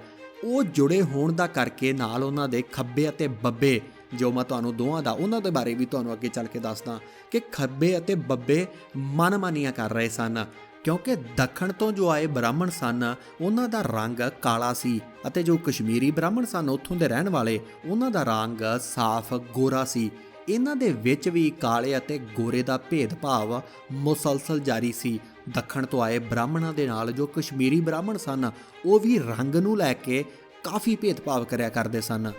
ਉਹ ਜੁੜੇ ਹੋਣ ਦਾ ਕਰਕੇ ਨਾਲ ਉਹਨਾਂ ਦੇ ਖੱਬੇ ਅਤੇ ਬੱਬੇ, ਜੋ ਮੈਂ ਤੁਹਾਨੂੰ ਦੋਵਾਂ ਦਾ ਉਹਨਾਂ ਦੇ ਬਾਰੇ ਵੀ ਤੁਹਾਨੂੰ ਅੱਗੇ ਚੱਲ ਕੇ ਦੱਸਦਾ ਕਿ ਖੱਬੇ ਅਤੇ ਬੱਬੇ ਮਨਮਾਨੀਆਂ ਕਰ ਰਹੇ ਸਨ। ਕਿਉਂਕਿ ਦੱਖਣ ਤੋਂ ਜੋ ਆਏ ਬ੍ਰਾਹਮਣ ਸਨ ਉਹਨਾਂ ਦਾ ਰੰਗ ਕਾਲਾ ਸੀ ਅਤੇ ਜੋ ਕਸ਼ਮੀਰੀ ਬ੍ਰਾਹਮਣ ਸਨ ਉੱਥੋਂ ਦੇ ਰਹਿਣ ਵਾਲੇ ਉਹਨਾਂ ਦਾ ਰੰਗ ਸਾਫ਼ ਗੋਰਾ ਸੀ। ਇਹਨਾਂ ਦੇ ਵਿੱਚ ਵੀ ਕਾਲੇ ਅਤੇ ਗੋਰੇ ਦਾ ਭੇਦਭਾਵ ਮੁਸਲਸਲ ਜਾਰੀ ਸੀ। ਦੱਖਣ ਤੋਂ ਆਏ ਬ੍ਰਾਹਮਣਾਂ ਦੇ ਨਾਲ ਜੋ ਕਸ਼ਮੀਰੀ ਬ੍ਰਾਹਮਣ ਸਨ ਉਹ ਵੀ ਰੰਗ ਨੂੰ ਲੈ ਕੇ ਕਾਫੀ ਭੇਦਭਾਵ ਕਰਿਆ ਕਰਦੇ ਸਨ,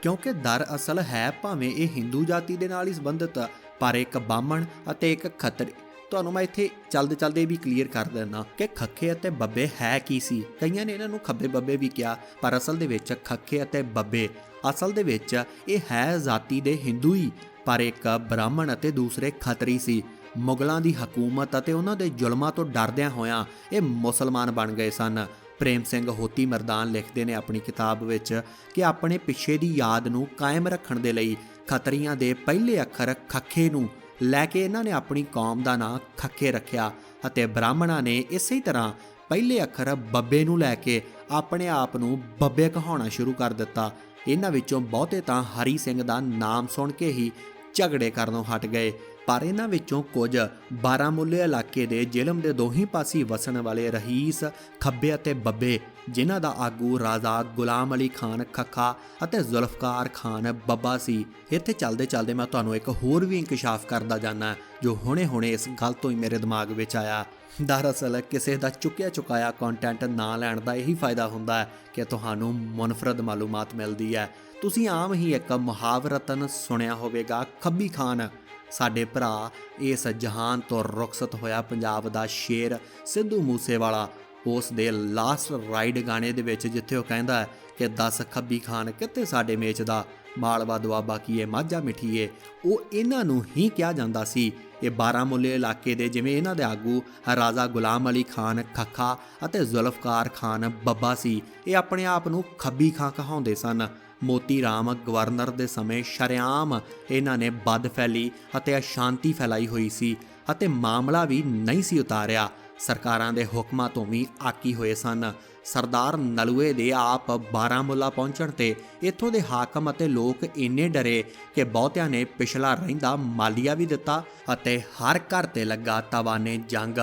ਕਿਉਂਕਿ ਦਰਅਸਲ ਹੈ ਭਾਵੇਂ ਇਹ ਹਿੰਦੂ ਜਾਤੀ ਦੇ ਨਾਲ ਹੀ ਸੰਬੰਧਿਤ, ਪਰ ਇੱਕ ਬਾਹਮਣ ਅਤੇ ਇੱਕ ਖੱਤਰੀ। ਤੁਹਾਨੂੰ ਮੈਂ ਇੱਥੇ ਚਲਦੇ ਚਲਦੇ ਵੀ ਕਲੀਅਰ ਕਰ ਦਿੰਦਾ ਕਿ ਖੱਖੇ ਅਤੇ ਬੱਬੇ ਹੈ ਕੀ ਸੀ। ਕਈਆਂ ਨੇ ਇਹਨਾਂ ਨੂੰ ਖੱਬੇ ਬੱਬੇ ਵੀ ਕਿਹਾ, ਪਰ ਅਸਲ ਦੇ ਵਿੱਚ ਖੱਖੇ ਅਤੇ ਬੱਬੇ ਅਸਲ ਦੇ ਵਿੱਚ ਇਹ ਹੈ ਜਾਤੀ ਦੇ ਹਿੰਦੂ ਹੀ, ਪਰ ਇੱਕ ਬ੍ਰਾਹਮਣ ਅਤੇ ਦੂਸਰੇ ਖੱਤਰੀ ਸੀ। ਮੁਗਲਾਂ ਦੀ ਹਕੂਮਤ ਅਤੇ ਉਹਨਾਂ ਦੇ ਜ਼ੁਲਮਾਂ ਤੋਂ ਡਰਦਿਆਂ ਹੋਇਆਂ ਇਹ ਮੁਸਲਮਾਨ ਬਣ ਗਏ ਸਨ। ਪ੍ਰੇਮ ਸਿੰਘ ਹੋਤੀ ਮਰਦਾਨ ਲਿਖਦੇ ਨੇ ਆਪਣੀ ਕਿਤਾਬ ਵਿੱਚ ਕਿ ਆਪਣੇ ਪਿੱਛੇ ਦੀ ਯਾਦ ਨੂੰ ਕਾਇਮ ਰੱਖਣ ਦੇ ਲਈ ਖੱਤਰੀਆਂ ਦੇ ਪਹਿਲੇ ਅੱਖਰ ਖੱਖੇ ਨੂੰ ਲੈ ਕੇ ਇਹਨਾਂ ਨੇ ਆਪਣੀ ਕੌਮ ਦਾ ਨਾਂ ਖੱਖੇ ਰੱਖਿਆ ਅਤੇ ਬ੍ਰਾਹਮਣਾਂ ਨੇ ਇਸੇ ਤਰ੍ਹਾਂ ਪਹਿਲੇ ਅੱਖਰ ਬੱਬੇ ਨੂੰ ਲੈ ਕੇ ਆਪਣੇ ਆਪ ਨੂੰ ਬੱਬੇ ਕਹਾਉਣਾ ਸ਼ੁਰੂ ਕਰ ਦਿੱਤਾ। ਇਹਨਾਂ ਵਿੱਚੋਂ ਬਹੁਤੇ ਤਾਂ ਹਰੀ ਸਿੰਘ ਦਾ ਨਾਮ ਸੁਣ ਕੇ ਹੀ ਝਗੜੇ ਕਰਨੋਂ ਹਟ ਗਏ, ਪਰ ਇਹਨਾਂ ਵਿੱਚੋਂ ਕੁਝ ਬਾਰਾਮੂਲੇ ਇਲਾਕੇ ਦੇ ਜ਼ਿਲ੍ਹਮ ਦੇ ਦੋਹੀਂ ਪਾਸੇ ਵਸਣ ਵਾਲੇ ਰਹੀਸ ਖੱਬੇ ਅਤੇ ਬੱਬੇ, ਜਿਨ੍ਹਾਂ ਦਾ ਆਗੂ ਰਾਜਾ ਗੁਲਾਮ ਅਲੀ ਖਾਨ ਖੱਖਾ ਅਤੇ ਜ਼ੁਲਫਕਾਰ ਖਾਨ ਬੱਬਾ ਸੀ। ਇੱਥੇ ਚੱਲਦੇ ਚੱਲਦੇ ਮੈਂ ਤੁਹਾਨੂੰ ਇੱਕ ਹੋਰ ਵੀ ਇੰਕਸ਼ਾਫ ਕਰਦਾ ਜਾਣਾ ਜੋ ਹੁਣੇ ਇਸ ਗੱਲ ਤੋਂ ਹੀ ਮੇਰੇ ਦਿਮਾਗ ਵਿੱਚ ਆਇਆ। ਦਰਅਸਲ ਕਿਸੇ ਦਾ ਚੁੱਕਿਆ ਚੁਕਾਇਆ ਕੰਟੈਂਟ ਨਾ ਲੈਣ ਦਾ ਇਹੀ ਫਾਇਦਾ ਹੁੰਦਾ ਹੈ ਕਿ ਤੁਹਾਨੂੰ ਮੁਨਫਰਦ ਮਾਲੂਮਾਤ ਮਿਲਦੀ ਹੈ। ਤੁਸੀਂ ਆਮ ਹੀ ਇੱਕ ਮੁਹਾਵਰਤਨ ਸੁਣਿਆ ਹੋਵੇਗਾ, ਖੱਬੀ ਖਾਨ। ਸਾਡੇ ਭਰਾ ਇਸ ਜਹਾਨ ਤੋਂ ਰੁਖਸਤ ਹੋਇਆ ਪੰਜਾਬ ਦਾ ਸ਼ੇਰ ਸਿੱਧੂ ਮੂਸੇਵਾਲਾ, ਉਸ ਦੇ ਲਾਸਟ ਰਾਈਡ ਗਾਣੇ ਦੇ ਵਿੱਚ ਜਿੱਥੇ ਉਹ ਕਹਿੰਦਾ ਹੈ ਕਿ 10 ਖੱਬੀ ਖਾਨ ਕਿੱਥੇ ਸਾਡੇ ਮੇਚ ਦਾ, ਮਾਲਵਾ ਦੁਆਬਾ ਕੀਏ ਮਾਝਾ ਮਿੱਠੀਏ, ਉਹ ਇਹਨਾਂ ਨੂੰ ਹੀ ਕਿਹਾ ਜਾਂਦਾ ਸੀ। ਇਹ ਬਾਰਾਮੂਲੇ ਇਲਾਕੇ ਦੇ ਜਿਵੇਂ ਇਹਨਾਂ ਦੇ ਆਗੂ ਰਾਜਾ ਗੁਲਾਮ ਅਲੀ ਖਾਨ ਖੱਖਾ ਅਤੇ ਜ਼ੁਲਫਕਾਰ ਖਾਨ ਬੱਬਾ ਸੀ, ਇਹ ਆਪਣੇ ਆਪ ਨੂੰ ਖੱਬੀ ਖਾਂ ਕਹਾਉਂਦੇ ਸਨ। ਮੋਤੀ ਰਾਮ ਗਵਰਨਰ ਦੇ ਸਮੇਂ ਸ਼ਰੇਆਮ ਇਹਨਾਂ ਨੇ ਬਦ ਫੈਲੀ ਅਤੇ ਅਸ਼ਾਂਤੀ ਫੈਲਾਈ ਹੋਈ ਸੀ ਅਤੇ ਮਾਮਲਾ ਵੀ ਨਹੀਂ ਸੀ ਉਤਾਰਿਆ। ਸਰਕਾਰਾਂ ਦੇ ਹੁਕਮਾਂ ਤੋਂ ਵੀ ਆਕੀ ਹੋਏ ਸਨ। ਸਰਦਾਰ ਨਲੂਏ ਦੇ ਆਪ ਬਾਰਾਮੂਲਾ ਪਹੁੰਚਣ ਤੇ ਇੱਥੋਂ ਦੇ ਹਾਕਮ ਅਤੇ ਲੋਕ ਇੰਨੇ ਡਰੇ ਕਿ ਬਹੁਤਿਆਂ ਨੇ ਪਿਛਲਾ ਰਹਿੰਦਾ ਮਾਲੀਆ ਵੀ ਦਿੱਤਾ ਅਤੇ ਹਰ ਘਰ ਤੇ ਲੱਗਾ ਤਾਵਾਨੇ ਜੰਗ,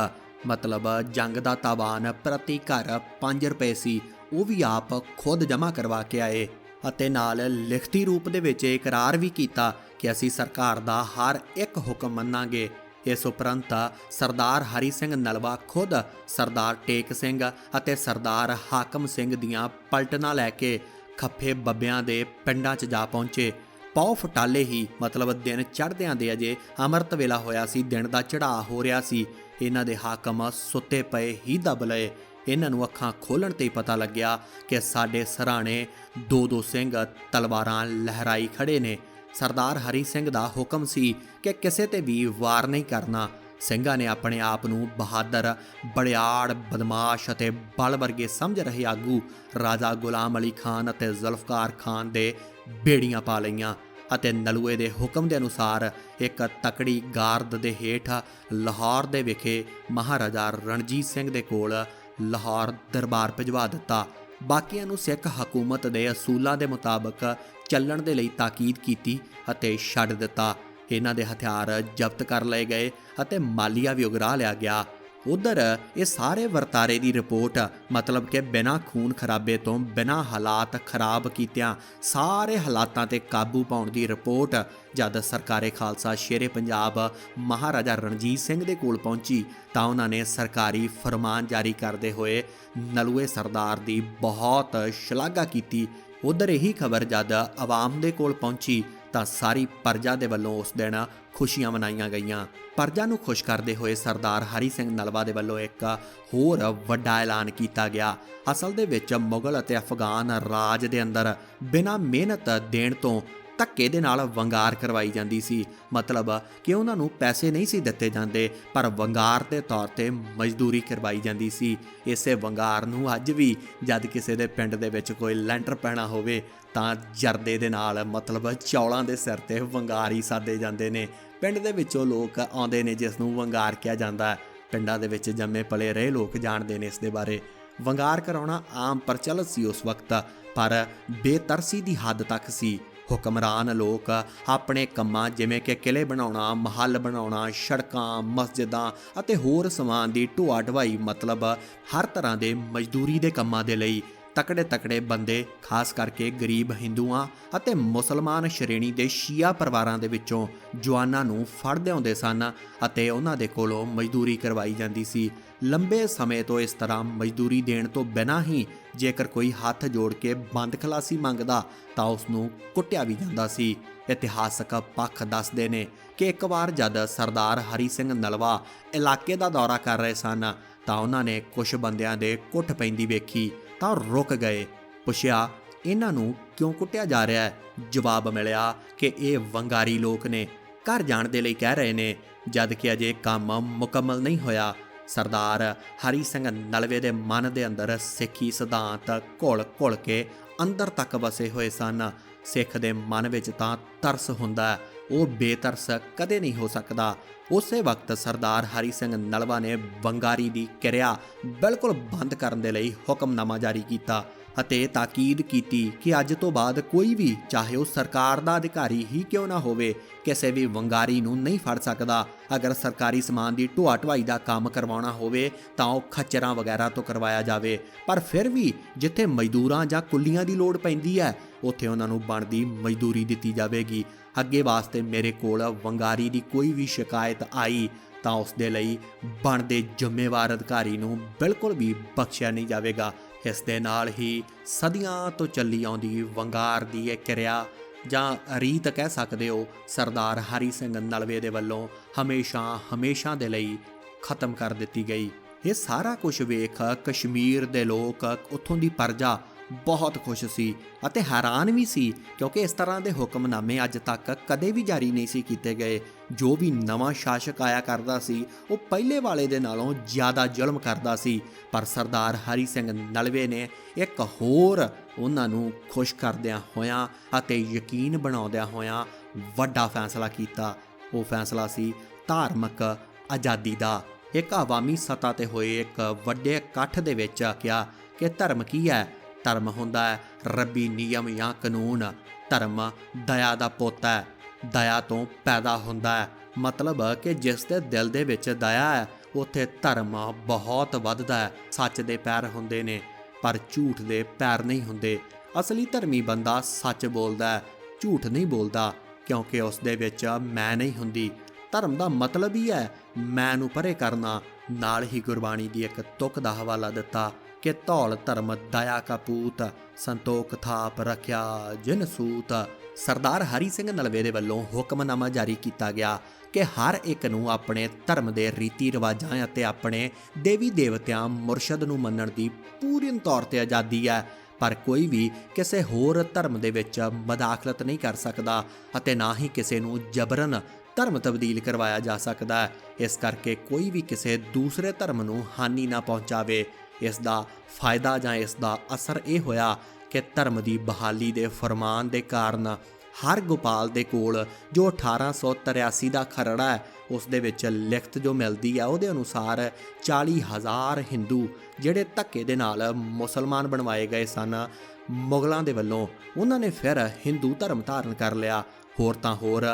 ਮਤਲਬ ਜੰਗ ਦਾ ਤਾਵਾਨ ਪ੍ਰਤੀ ਘਰ 5 ਰੁਪਏ ਸੀ, ਉਹ ਵੀ ਆਪ ਖੁਦ ਜਮ੍ਹਾਂ ਕਰਵਾ ਕੇ ਆਏ ਅਤੇ ਨਾਲ ਲਿਖਤੀ ਰੂਪ ਦੇ ਵਿੱਚ ਇਕਰਾਰ ਵੀ ਕੀਤਾ ਕਿ ਅਸੀਂ ਸਰਕਾਰ ਦਾ ਹਰ ਇੱਕ ਹੁਕਮ ਮੰਨਾਂਗੇ। ਇਸ ਉਪਰੰਤ ਸਰਦਾਰ ਹਰੀ ਸਿੰਘ ਨਲਵਾ ਖੁਦ ਸਰਦਾਰ ਟੇਕ ਸਿੰਘ ਅਤੇ ਸਰਦਾਰ ਹਾਕਮ ਸਿੰਘ ਦੀਆਂ ਪਲਟਨਾਂ ਲੈ ਕੇ ਖੱਫੇ ਬੱਬਿਆਂ ਦੇ ਪਿੰਡਾਂ 'ਚ ਜਾ ਪਹੁੰਚੇ। ਪੌ ਫਟਾਲੇ ਹੀ, ਮਤਲਬ ਦਿਨ ਚੜ੍ਹਦਿਆਂ ਦੇ ਅਜੇ ਅੰਮ੍ਰਿਤ ਵੇਲਾ ਹੋਇਆ ਸੀ, ਦਿਨ ਦਾ ਚੜ੍ਹਾਅ ਹੋ ਰਿਹਾ ਸੀ। ਇਹਨਾਂ ਦੇ ਹਾਕਮ ਸੁੱਤੇ ਪਏ ਹੀ ਦਬ ਲਏ। ਇਹਨਾਂ ਨੂੰ ਅੱਖਾਂ ਖੋਲ੍ਹਣ 'ਤੇ ਹੀ ਪਤਾ ਲੱਗਿਆ ਕਿ ਸਾਡੇ ਸਰਾਣੇ 2-2 ਸਿੰਘ ਤਲਵਾਰਾਂ ਲਹਿਰਾਈ ਖੜੇ ਨੇ। ਸਰਦਾਰ ਹਰੀ ਸਿੰਘ ਦਾ ਹੁਕਮ ਸੀ ਕਿ ਕਿਸੇ ਤੇ ਵੀ ਵਾਰ ਨਹੀਂ ਕਰਨਾ। ਸਿੰਘਾਂ ਨੇ ਆਪਣੇ ਆਪ ਨੂੰ ਬਹਾਦਰ, ਬੜਿਆੜ, ਬਦਮਾਸ਼ ਅਤੇ ਬਲ ਵਰਗੇ ਸਮਝ ਰਹੇ ਆਗੂ ਰਾਜਾ ਗੁਲਾਮ ਅਲੀ ਖਾਨ ਅਤੇ ਜ਼ੁਲਫਕਾਰ ਖਾਨ ਦੇ ਬੇੜੀਆਂ ਪਾ ਲਈਆਂ ਅਤੇ ਨਲੂਏ ਦੇ ਹੁਕਮ ਦੇ ਅਨੁਸਾਰ ਇੱਕ ਤਕੜੀ ਗਾਰਦ ਦੇ ਹੇਠ ਲਾਹੌਰ ਦੇ ਵਿਖੇ ਮਹਾਰਾਜਾ ਰਣਜੀਤ ਸਿੰਘ ਦੇ ਕੋਲ ਲਾਹੌਰ ਦਰਬਾਰ ਭਿਜਵਾ ਦਿੱਤਾ। ਬਾਕੀਆਂ ਨੂੰ ਸਿੱਖ ਹਕੂਮਤ ਦੇ ਅਸੂਲਾਂ ਦੇ ਮੁਤਾਬਕ ਚੱਲਣ ਦੇ ਲਈ ਤਾਕੀਦ ਕੀਤੀ ਅਤੇ ਛੱਡ ਦਿੱਤਾ। ਇਹਨਾਂ ਦੇ ਹਥਿਆਰ ਜ਼ਬਤ ਕਰ ਲਏ ਗਏ ਅਤੇ ਮਾਲੀਆ ਵੀ ਉਗਰਾ ਲਿਆ ਗਿਆ। ਉਧਰ ਇਹ ਸਾਰੇ ਵਰਤਾਰੇ ਦੀ ਰਿਪੋਰਟ, ਮਤਲਬ ਕਿ ਬਿਨਾਂ ਖੂਨ ਖਰਾਬੇ ਤੋਂ, ਬਿਨਾਂ ਹਾਲਾਤ ਖਰਾਬ ਕੀਤਿਆਂ ਸਾਰੇ ਹਾਲਾਤਾਂ ਤੇ ਕਾਬੂ ਪਾਉਣ ਦੀ ਰਿਪੋਰਟ ਜਦ ਸਰਕਾਰੇ ਖਾਲਸਾ ਸ਼ੇਰੇ ਪੰਜਾਬ ਮਹਾਰਾਜਾ ਰਣਜੀਤ ਸਿੰਘ ਦੇ ਕੋਲ ਪਹੁੰਚੀ ਤਾਂ ਉਹਨਾਂ ਨੇ ਸਰਕਾਰੀ ਫਰਮਾਨ ਜਾਰੀ ਕਰਦੇ ਹੋਏ ਨਲੂਏ ਸਰਦਾਰ ਦੀ ਬਹੁਤ ਸ਼ਲਾਘਾ ਕੀਤੀ। ਉਧਰ ਇਹੀ ਖਬਰ ਜਦ ਆਵਾਮ ਦੇ ਕੋਲ ਪਹੁੰਚੀ ਤਾਂ ਸਾਰੀ ਪਰਜਾ ਦੇ ਵੱਲੋਂ ਉਸ ਦਿਨ ਖੁਸ਼ੀਆਂ ਮਨਾਈਆਂ ਗਈਆਂ। ਪਰਜਾ ਨੂੰ ਖੁਸ਼ ਕਰਦੇ ਹੋਏ ਸਰਦਾਰ ਹਰੀ ਸਿੰਘ ਨਲਵਾ ਦੇ ਵੱਲੋਂ ਇੱਕ ਹੋਰ ਵੱਡਾ ਐਲਾਨ ਕੀਤਾ ਗਿਆ। ਅਸਲ ਦੇ ਵਿੱਚ ਮੁਗਲ ਅਤੇ ਅਫਗਾਨ ਰਾਜ ਦੇ ਅੰਦਰ ਬਿਨਾਂ ਮਿਹਨਤ ਦੇਣ ਤੋਂ ਧੱਕੇ ਦੇ ਨਾਲ ਵੰਗਾਰ ਕਰਵਾਈ ਜਾਂਦੀ ਸੀ। ਮਤਲਬ ਕਿ ਉਹਨਾਂ ਨੂੰ ਪੈਸੇ ਨਹੀਂ ਸੀ ਦਿੱਤੇ ਜਾਂਦੇ, ਪਰ ਵੰਗਾਰ ਦੇ ਤੌਰ ਤੇ ਮਜ਼ਦੂਰੀ ਕਰਵਾਈ ਜਾਂਦੀ ਸੀ। ਇਸੇ ਵੰਗਾਰ ਨੂੰ ਅੱਜ ਵੀ ਜਦ ਕਿਸੇ ਦੇ ਪਿੰਡ ਦੇ ਵਿੱਚ ਕੋਈ ਲੈਂਟਰ ਪੈਣਾ ਹੋਵੇ ਤਾਂ ਜਰਦੇ ਦੇ ਨਾਲ, ਮਤਲਬ ਚੌਲਾਂ ਦੇ ਸਿਰ ਤੇ ਵੰਗਾਰ ਹੀ ਸਾਦੇ ਜਾਂਦੇ ਨੇ। ਪਿੰਡ ਦੇ ਵਿੱਚੋਂ ਲੋਕ ਆਉਂਦੇ ਨੇ ਜਿਸ ਨੂੰ ਵੰਗਾਰ ਕਿਹਾ ਜਾਂਦਾ ਹੈ। ਪਿੰਡਾਂ ਦੇ ਵਿੱਚ ਜੰਮੇ ਪਲੇ ਰਹੇ ਲੋਕ ਜਾਣਦੇ ਨੇ ਇਸ ਦੇ ਬਾਰੇ। ਵੰਗਾਰ ਕਰਾਉਣਾ ਆਮ ਪ੍ਰਚਲਿਤ ਸੀ ਉਸ ਵਕਤ, ਪਰ ਬੇਤਰਸੀ ਦੀ ਹੱਦ ਤੱਕ ਸੀ। ਹੁਕਮਰਾਨ ਲੋਕ ਆਪਣੇ ਕੰਮਾਂ ਜਿਵੇਂ ਕਿ ਕਿਲੇ ਬਣਾਉਣਾ, ਮਹੱਲ ਬਣਾਉਣਾ, ਸੜਕਾਂ, ਮਸਜਿਦਾਂ ਅਤੇ ਹੋਰ ਸਮਾਨ ਦੀ ਢੋਆ ਢਵਾਈ ਮਤਲਬ ਹਰ ਤਰ੍ਹਾਂ ਦੇ ਮਜ਼ਦੂਰੀ ਦੇ ਕੰਮਾਂ ਦੇ ਲਈ ਤਕੜੇ ਬੰਦੇ, ਖਾਸ ਕਰਕੇ ਗਰੀਬ ਹਿੰਦੂਆਂ ਅਤੇ ਮੁਸਲਮਾਨ ਸ਼੍ਰੇਣੀ ਦੇ ਸ਼ੀਆ ਪਰਿਵਾਰਾਂ ਦੇ ਵਿੱਚੋਂ ਜਵਾਨਾਂ ਨੂੰ ਫੜ ਲਿਆਉਂਦੇ ਸਨ ਅਤੇ ਉਹਨਾਂ ਦੇ ਕੋਲੋਂ ਮਜ਼ਦੂਰੀ ਕਰਵਾਈ ਜਾਂਦੀ ਸੀ। ਲੰਬੇ ਸਮੇਂ ਤੋਂ ਇਸ ਤਰ੍ਹਾਂ ਮਜ਼ਦੂਰੀ ਦੇਣ ਤੋਂ ਬਿਨਾਂ ਹੀ ਜੇਕਰ ਕੋਈ ਹੱਥ ਜੋੜ ਕੇ ਬੰਦ ਖਲਾਸੀ ਮੰਗਦਾ ਤਾਂ ਉਸ ਨੂੰ ਕੁੱਟਿਆ ਵੀ ਜਾਂਦਾ ਸੀ। ਇਤਿਹਾਸਕ ਪੱਖ ਦੱਸਦੇ ਨੇ ਕਿ ਇੱਕ ਵਾਰ ਜਦ ਸਰਦਾਰ ਹਰੀ ਸਿੰਘ ਨਲਵਾ ਇਲਾਕੇ ਦਾ ਦੌਰਾ ਕਰ ਰਹੇ ਸਨ ਤਾਂ ਉਹਨਾਂ ਨੇ ਕੁਝ ਬੰਦਿਆਂ ਦੇ ਕੁੱਟ ਪੈਂਦੀ ਵੇਖੀ ਤਾਂ ਰੁਕ ਗਏ। ਪੁੱਛਿਆ, ਇਹਨਾਂ ਨੂੰ ਕਿਉਂ ਕੁੱਟਿਆ ਜਾ ਰਿਹਾ ਹੈ? ਜਵਾਬ ਮਿਲਿਆ ਕਿ ਇਹ ਵੰਗਾਰੀ ਲੋਕ ਨੇ, ਘਰ ਜਾਣ ਦੇ ਲਈ ਕਹਿ ਰਹੇ ਨੇ, ਜਦ ਕਿ ਅਜੇ ਕੰਮ ਮੁਕੰਮਲ ਨਹੀਂ ਹੋਇਆ। ਸਰਦਾਰ ਹਰੀ ਸਿੰਘ ਨਲਵੇ ਦੇ ਮਨ ਦੇ ਅੰਦਰ ਸਿੱਖੀ ਸਿਧਾਂਤ ਘੁਲ ਕੇ ਅੰਦਰ ਤੱਕ ਵਸੇ ਹੋਏ ਸਨ। ਸਿੱਖ ਦੇ ਮਨ ਵਿੱਚ ਤਾਂ ਤਰਸ ਹੁੰਦਾ, ਉਹ ਬੇਤਰਸ ਕਦੇ ਨਹੀਂ ਹੋ ਸਕਦਾ। ਉਸੇ ਵਕਤ ਸਰਦਾਰ ਹਰੀ ਸਿੰਘ ਨਲਵਾ ਨੇ ਵੰਗਾਰੀ ਦੀ ਕਿਰਿਆ ਬਿਲਕੁਲ ਬੰਦ ਕਰਨ ਦੇ ਲਈ ਹੁਕਮਨਾਮਾ ਜਾਰੀ ਕੀਤਾ ਅਤੇ ਤਾਕੀਦ ਕੀਤੀ ਕਿ ਅੱਜ ਤੋਂ ਬਾਅਦ ਕੋਈ ਵੀ, ਚਾਹੇ ਉਹ ਸਰਕਾਰ ਦਾ ਅਧਿਕਾਰੀ ਹੀ ਕਿਉਂ ਨਾ ਹੋਵੇ, ਕਿਸੇ ਵੀ ਵੰਗਾਰੀ ਨੂੰ ਨਹੀਂ ਫੜ ਸਕਦਾ। ਅਗਰ ਸਰਕਾਰੀ ਸਮਾਨ ਦੀ ਢੋਆ ਢਵਾਈ ਦਾ ਕੰਮ ਕਰਵਾਉਣਾ ਹੋਵੇ ਤਾਂ ਉਹ ਖੱਚਰਾਂ ਵਗੈਰਾ ਤੋਂ ਕਰਵਾਇਆ ਜਾਵੇ, ਪਰ ਫਿਰ ਵੀ ਜਿੱਥੇ ਮਜ਼ਦੂਰਾਂ ਜਾਂ ਕੁੱਲੀਆਂ ਦੀ ਲੋੜ ਪੈਂਦੀ ਹੈ ਉੱਥੇ ਉਹਨਾਂ ਨੂੰ ਬਣਦੀ ਮਜ਼ਦੂਰੀ ਦਿੱਤੀ ਜਾਵੇਗੀ। ਅੱਗੇ ਵਾਸਤੇ ਮੇਰੇ ਕੋਲ ਵੰਗਾਰੀ ਦੀ ਕੋਈ ਵੀ ਸ਼ਿਕਾਇਤ ਆਈ ਤਾਂ ਉਸ ਦੇ ਲਈ ਬਣਦੇ ਜ਼ਿੰਮੇਵਾਰ ਅਧਿਕਾਰੀ ਨੂੰ ਬਿਲਕੁਲ ਵੀ ਬਖਸ਼ਿਆ ਨਹੀਂ ਜਾਵੇਗਾ। ਇਸ ਦੇ ਨਾਲ ਹੀ ਸਦੀਆਂ ਤੋਂ ਚੱਲੀ ਆਉਂਦੀ ਵੰਗਾਰ ਦੀ ਇਹ ਕਿਰਿਆ ਜਾਂ ਰੀਤ ਕਹਿ ਸਕਦੇ ਹੋ, ਸਰਦਾਰ ਹਰੀ ਸਿੰਘ ਨਲਵੇ ਦੇ ਵੱਲੋਂ ਹਮੇਸ਼ਾ ਦੇ ਲਈ ਖਤਮ ਕਰ ਦਿੱਤੀ ਗਈ। ਇਹ ਸਾਰਾ ਕੁਝ ਵੇਖ ਕਸ਼ਮੀਰ ਦੇ ਲੋਕ, ਉੱਥੋਂ ਦੀ ਪ੍ਰਜਾ ਬਹੁਤ ਖੁਸ਼ ਸੀ ਅਤੇ ਹੈਰਾਨ ਵੀ ਸੀ, ਕਿਉਂਕਿ ਇਸ ਤਰ੍ਹਾਂ ਦੇ ਹੁਕਮਨਾਮੇ ਅੱਜ ਤੱਕ ਕਦੇ ਵੀ ਜਾਰੀ ਨਹੀਂ ਸੀ ਕੀਤੇ ਗਏ। ਜੋ ਵੀ ਨਵਾਂ ਸ਼ਾਸਕ ਆਇਆ ਕਰਦਾ ਸੀ ਉਹ ਪਹਿਲੇ ਵਾਲੇ ਦੇ ਨਾਲੋਂ ਜ਼ਿਆਦਾ ਜ਼ੁਲਮ ਕਰਦਾ ਸੀ, ਪਰ ਸਰਦਾਰ ਹਰੀ ਸਿੰਘ ਨਲਵੇ ਨੇ ਇੱਕ ਹੋਰ ਉਹਨਾਂ ਨੂੰ ਖੁਸ਼ ਕਰਦਿਆਂ ਹੋਇਆਂ ਅਤੇ ਯਕੀਨ ਬਣਾਉਂਦਿਆਂ ਹੋਇਆਂ ਵੱਡਾ ਫੈਸਲਾ ਕੀਤਾ। ਉਹ ਫੈਸਲਾ ਸੀ ਧਾਰਮਿਕ ਆਜ਼ਾਦੀ ਦਾ। ਇੱਕ ਅਵਾਮੀ ਸਤ੍ਹਾ 'ਤੇ ਹੋਏ ਇੱਕ ਵੱਡੇ ਇਕੱਠ ਦੇ ਵਿੱਚ ਕਿਹਾ ਕਿ ਧਰਮ ਕੀ ਹੈ? ਧਰਮ ਹੁੰਦਾ ਹੈ ਰੱਬੀ ਨਿਯਮ ਜਾਂ ਕਾਨੂੰਨ। ਧਰਮ ਦਇਆ ਦਾ ਪੁੱਤ ਹੈ, ਦਇਆ ਤੋਂ ਪੈਦਾ ਹੁੰਦਾ ਹੈ। ਮਤਲਬ ਕਿ ਜਿਸ ਦੇ ਦਿਲ ਦੇ ਵਿੱਚ ਦਇਆ ਹੈ ਉੱਥੇ ਧਰਮ ਬਹੁਤ ਵੱਧਦਾ ਹੈ। ਸੱਚ ਦੇ ਪੈਰ ਹੁੰਦੇ ਨੇ ਪਰ ਝੂਠ ਦੇ ਪੈਰ ਨਹੀਂ ਹੁੰਦੇ। ਅਸਲੀ ਧਰਮੀ ਬੰਦਾ ਸੱਚ ਬੋਲਦਾ ਹੈ, ਝੂਠ ਨਹੀਂ ਬੋਲਦਾ, ਕਿਉਂਕਿ ਉਸ ਦੇ ਵਿੱਚ ਮੈਂ ਨਹੀਂ ਹੁੰਦੀ। ਧਰਮ ਦਾ ਮਤਲਬ ਹੀ ਹੈ ਮੈਂ ਨੂੰ ਪਰੇ ਕਰਨਾ। ਨਾਲ ਹੀ ਗੁਰਬਾਣੀ ਦੀ ਇੱਕ ਤੁਕ ਦਾ ਹਵਾਲਾ ਦਿੱਤਾ ਕਿ ਧੌਲ ਧਰਮ ਦਇਆ ਕਾ ਪੂਤ, ਸੰਤੋਖ ਥਾਪ ਰੱਖਿਆ ਜਿਨ ਸੂਤ। ਸਰਦਾਰ ਹਰੀ ਸਿੰਘ ਨਲਵੇ ਦੇ ਵੱਲੋਂ ਹੁਕਮਨਾਮਾ ਜਾਰੀ ਕੀਤਾ ਗਿਆ ਕਿ ਹਰ ਇੱਕ ਨੂੰ ਆਪਣੇ ਧਰਮ ਦੇ ਰੀਤੀ ਰਿਵਾਜਾਂ ਅਤੇ ਆਪਣੇ ਦੇਵੀ ਦੇਵਤਿਆਂ ਮੁਰਸ਼ਦ ਨੂੰ ਮੰਨਣ ਦੀ ਪੂਰਨ ਤੌਰ 'ਤੇ ਆਜ਼ਾਦੀ ਹੈ, ਪਰ ਕੋਈ ਵੀ ਕਿਸੇ ਹੋਰ ਧਰਮ ਦੇ ਵਿੱਚ ਮਦਾਖਲਤ ਨਹੀਂ ਕਰ ਸਕਦਾ ਅਤੇ ਨਾ ਹੀ ਕਿਸੇ ਨੂੰ ਜਬਰਨ ਧਰਮ ਤਬਦੀਲ ਕਰਵਾਇਆ ਜਾ ਸਕਦਾ ਹੈ। ਇਸ ਕਰਕੇ ਕੋਈ ਵੀ ਕਿਸੇ ਦੂਸਰੇ ਧਰਮ ਨੂੰ ਹਾਨੀ ਨਾ ਪਹੁੰਚਾਵੇ। ਇਸ ਦਾ ਫਾਇਦਾ ਜਾਂ ਇਸ ਦਾ ਅਸਰ ਇਹ ਹੋਇਆ ਕਿ ਧਰਮ ਦੀ ਬਹਾਲੀ ਦੇ ਫਰਮਾਨ ਦੇ ਕਾਰਨ ਹਰ ਗੋਪਾਲ ਦੇ ਕੋਲ ਜੋ 1883 ਦਾ ਖਰੜਾ ਹੈ ਉਸ ਦੇ ਵਿੱਚ ਲਿਖਤ ਜੋ ਮਿਲਦੀ ਹੈ ਉਹਦੇ ਅਨੁਸਾਰ 40,000 ਹਿੰਦੂ ਜਿਹੜੇ ਧੱਕੇ ਦੇ ਨਾਲ ਮੁਸਲਮਾਨ ਬਣਵਾਏ ਗਏ ਸਨ ਮੁਗਲਾਂ ਦੇ ਵੱਲੋਂ, ਉਹਨਾਂ ਨੇ ਫਿਰ ਹਿੰਦੂ ਧਰਮ ਧਾਰਨ ਕਰ ਲਿਆ। ਹੋਰ ਤਾਂ ਹੋਰ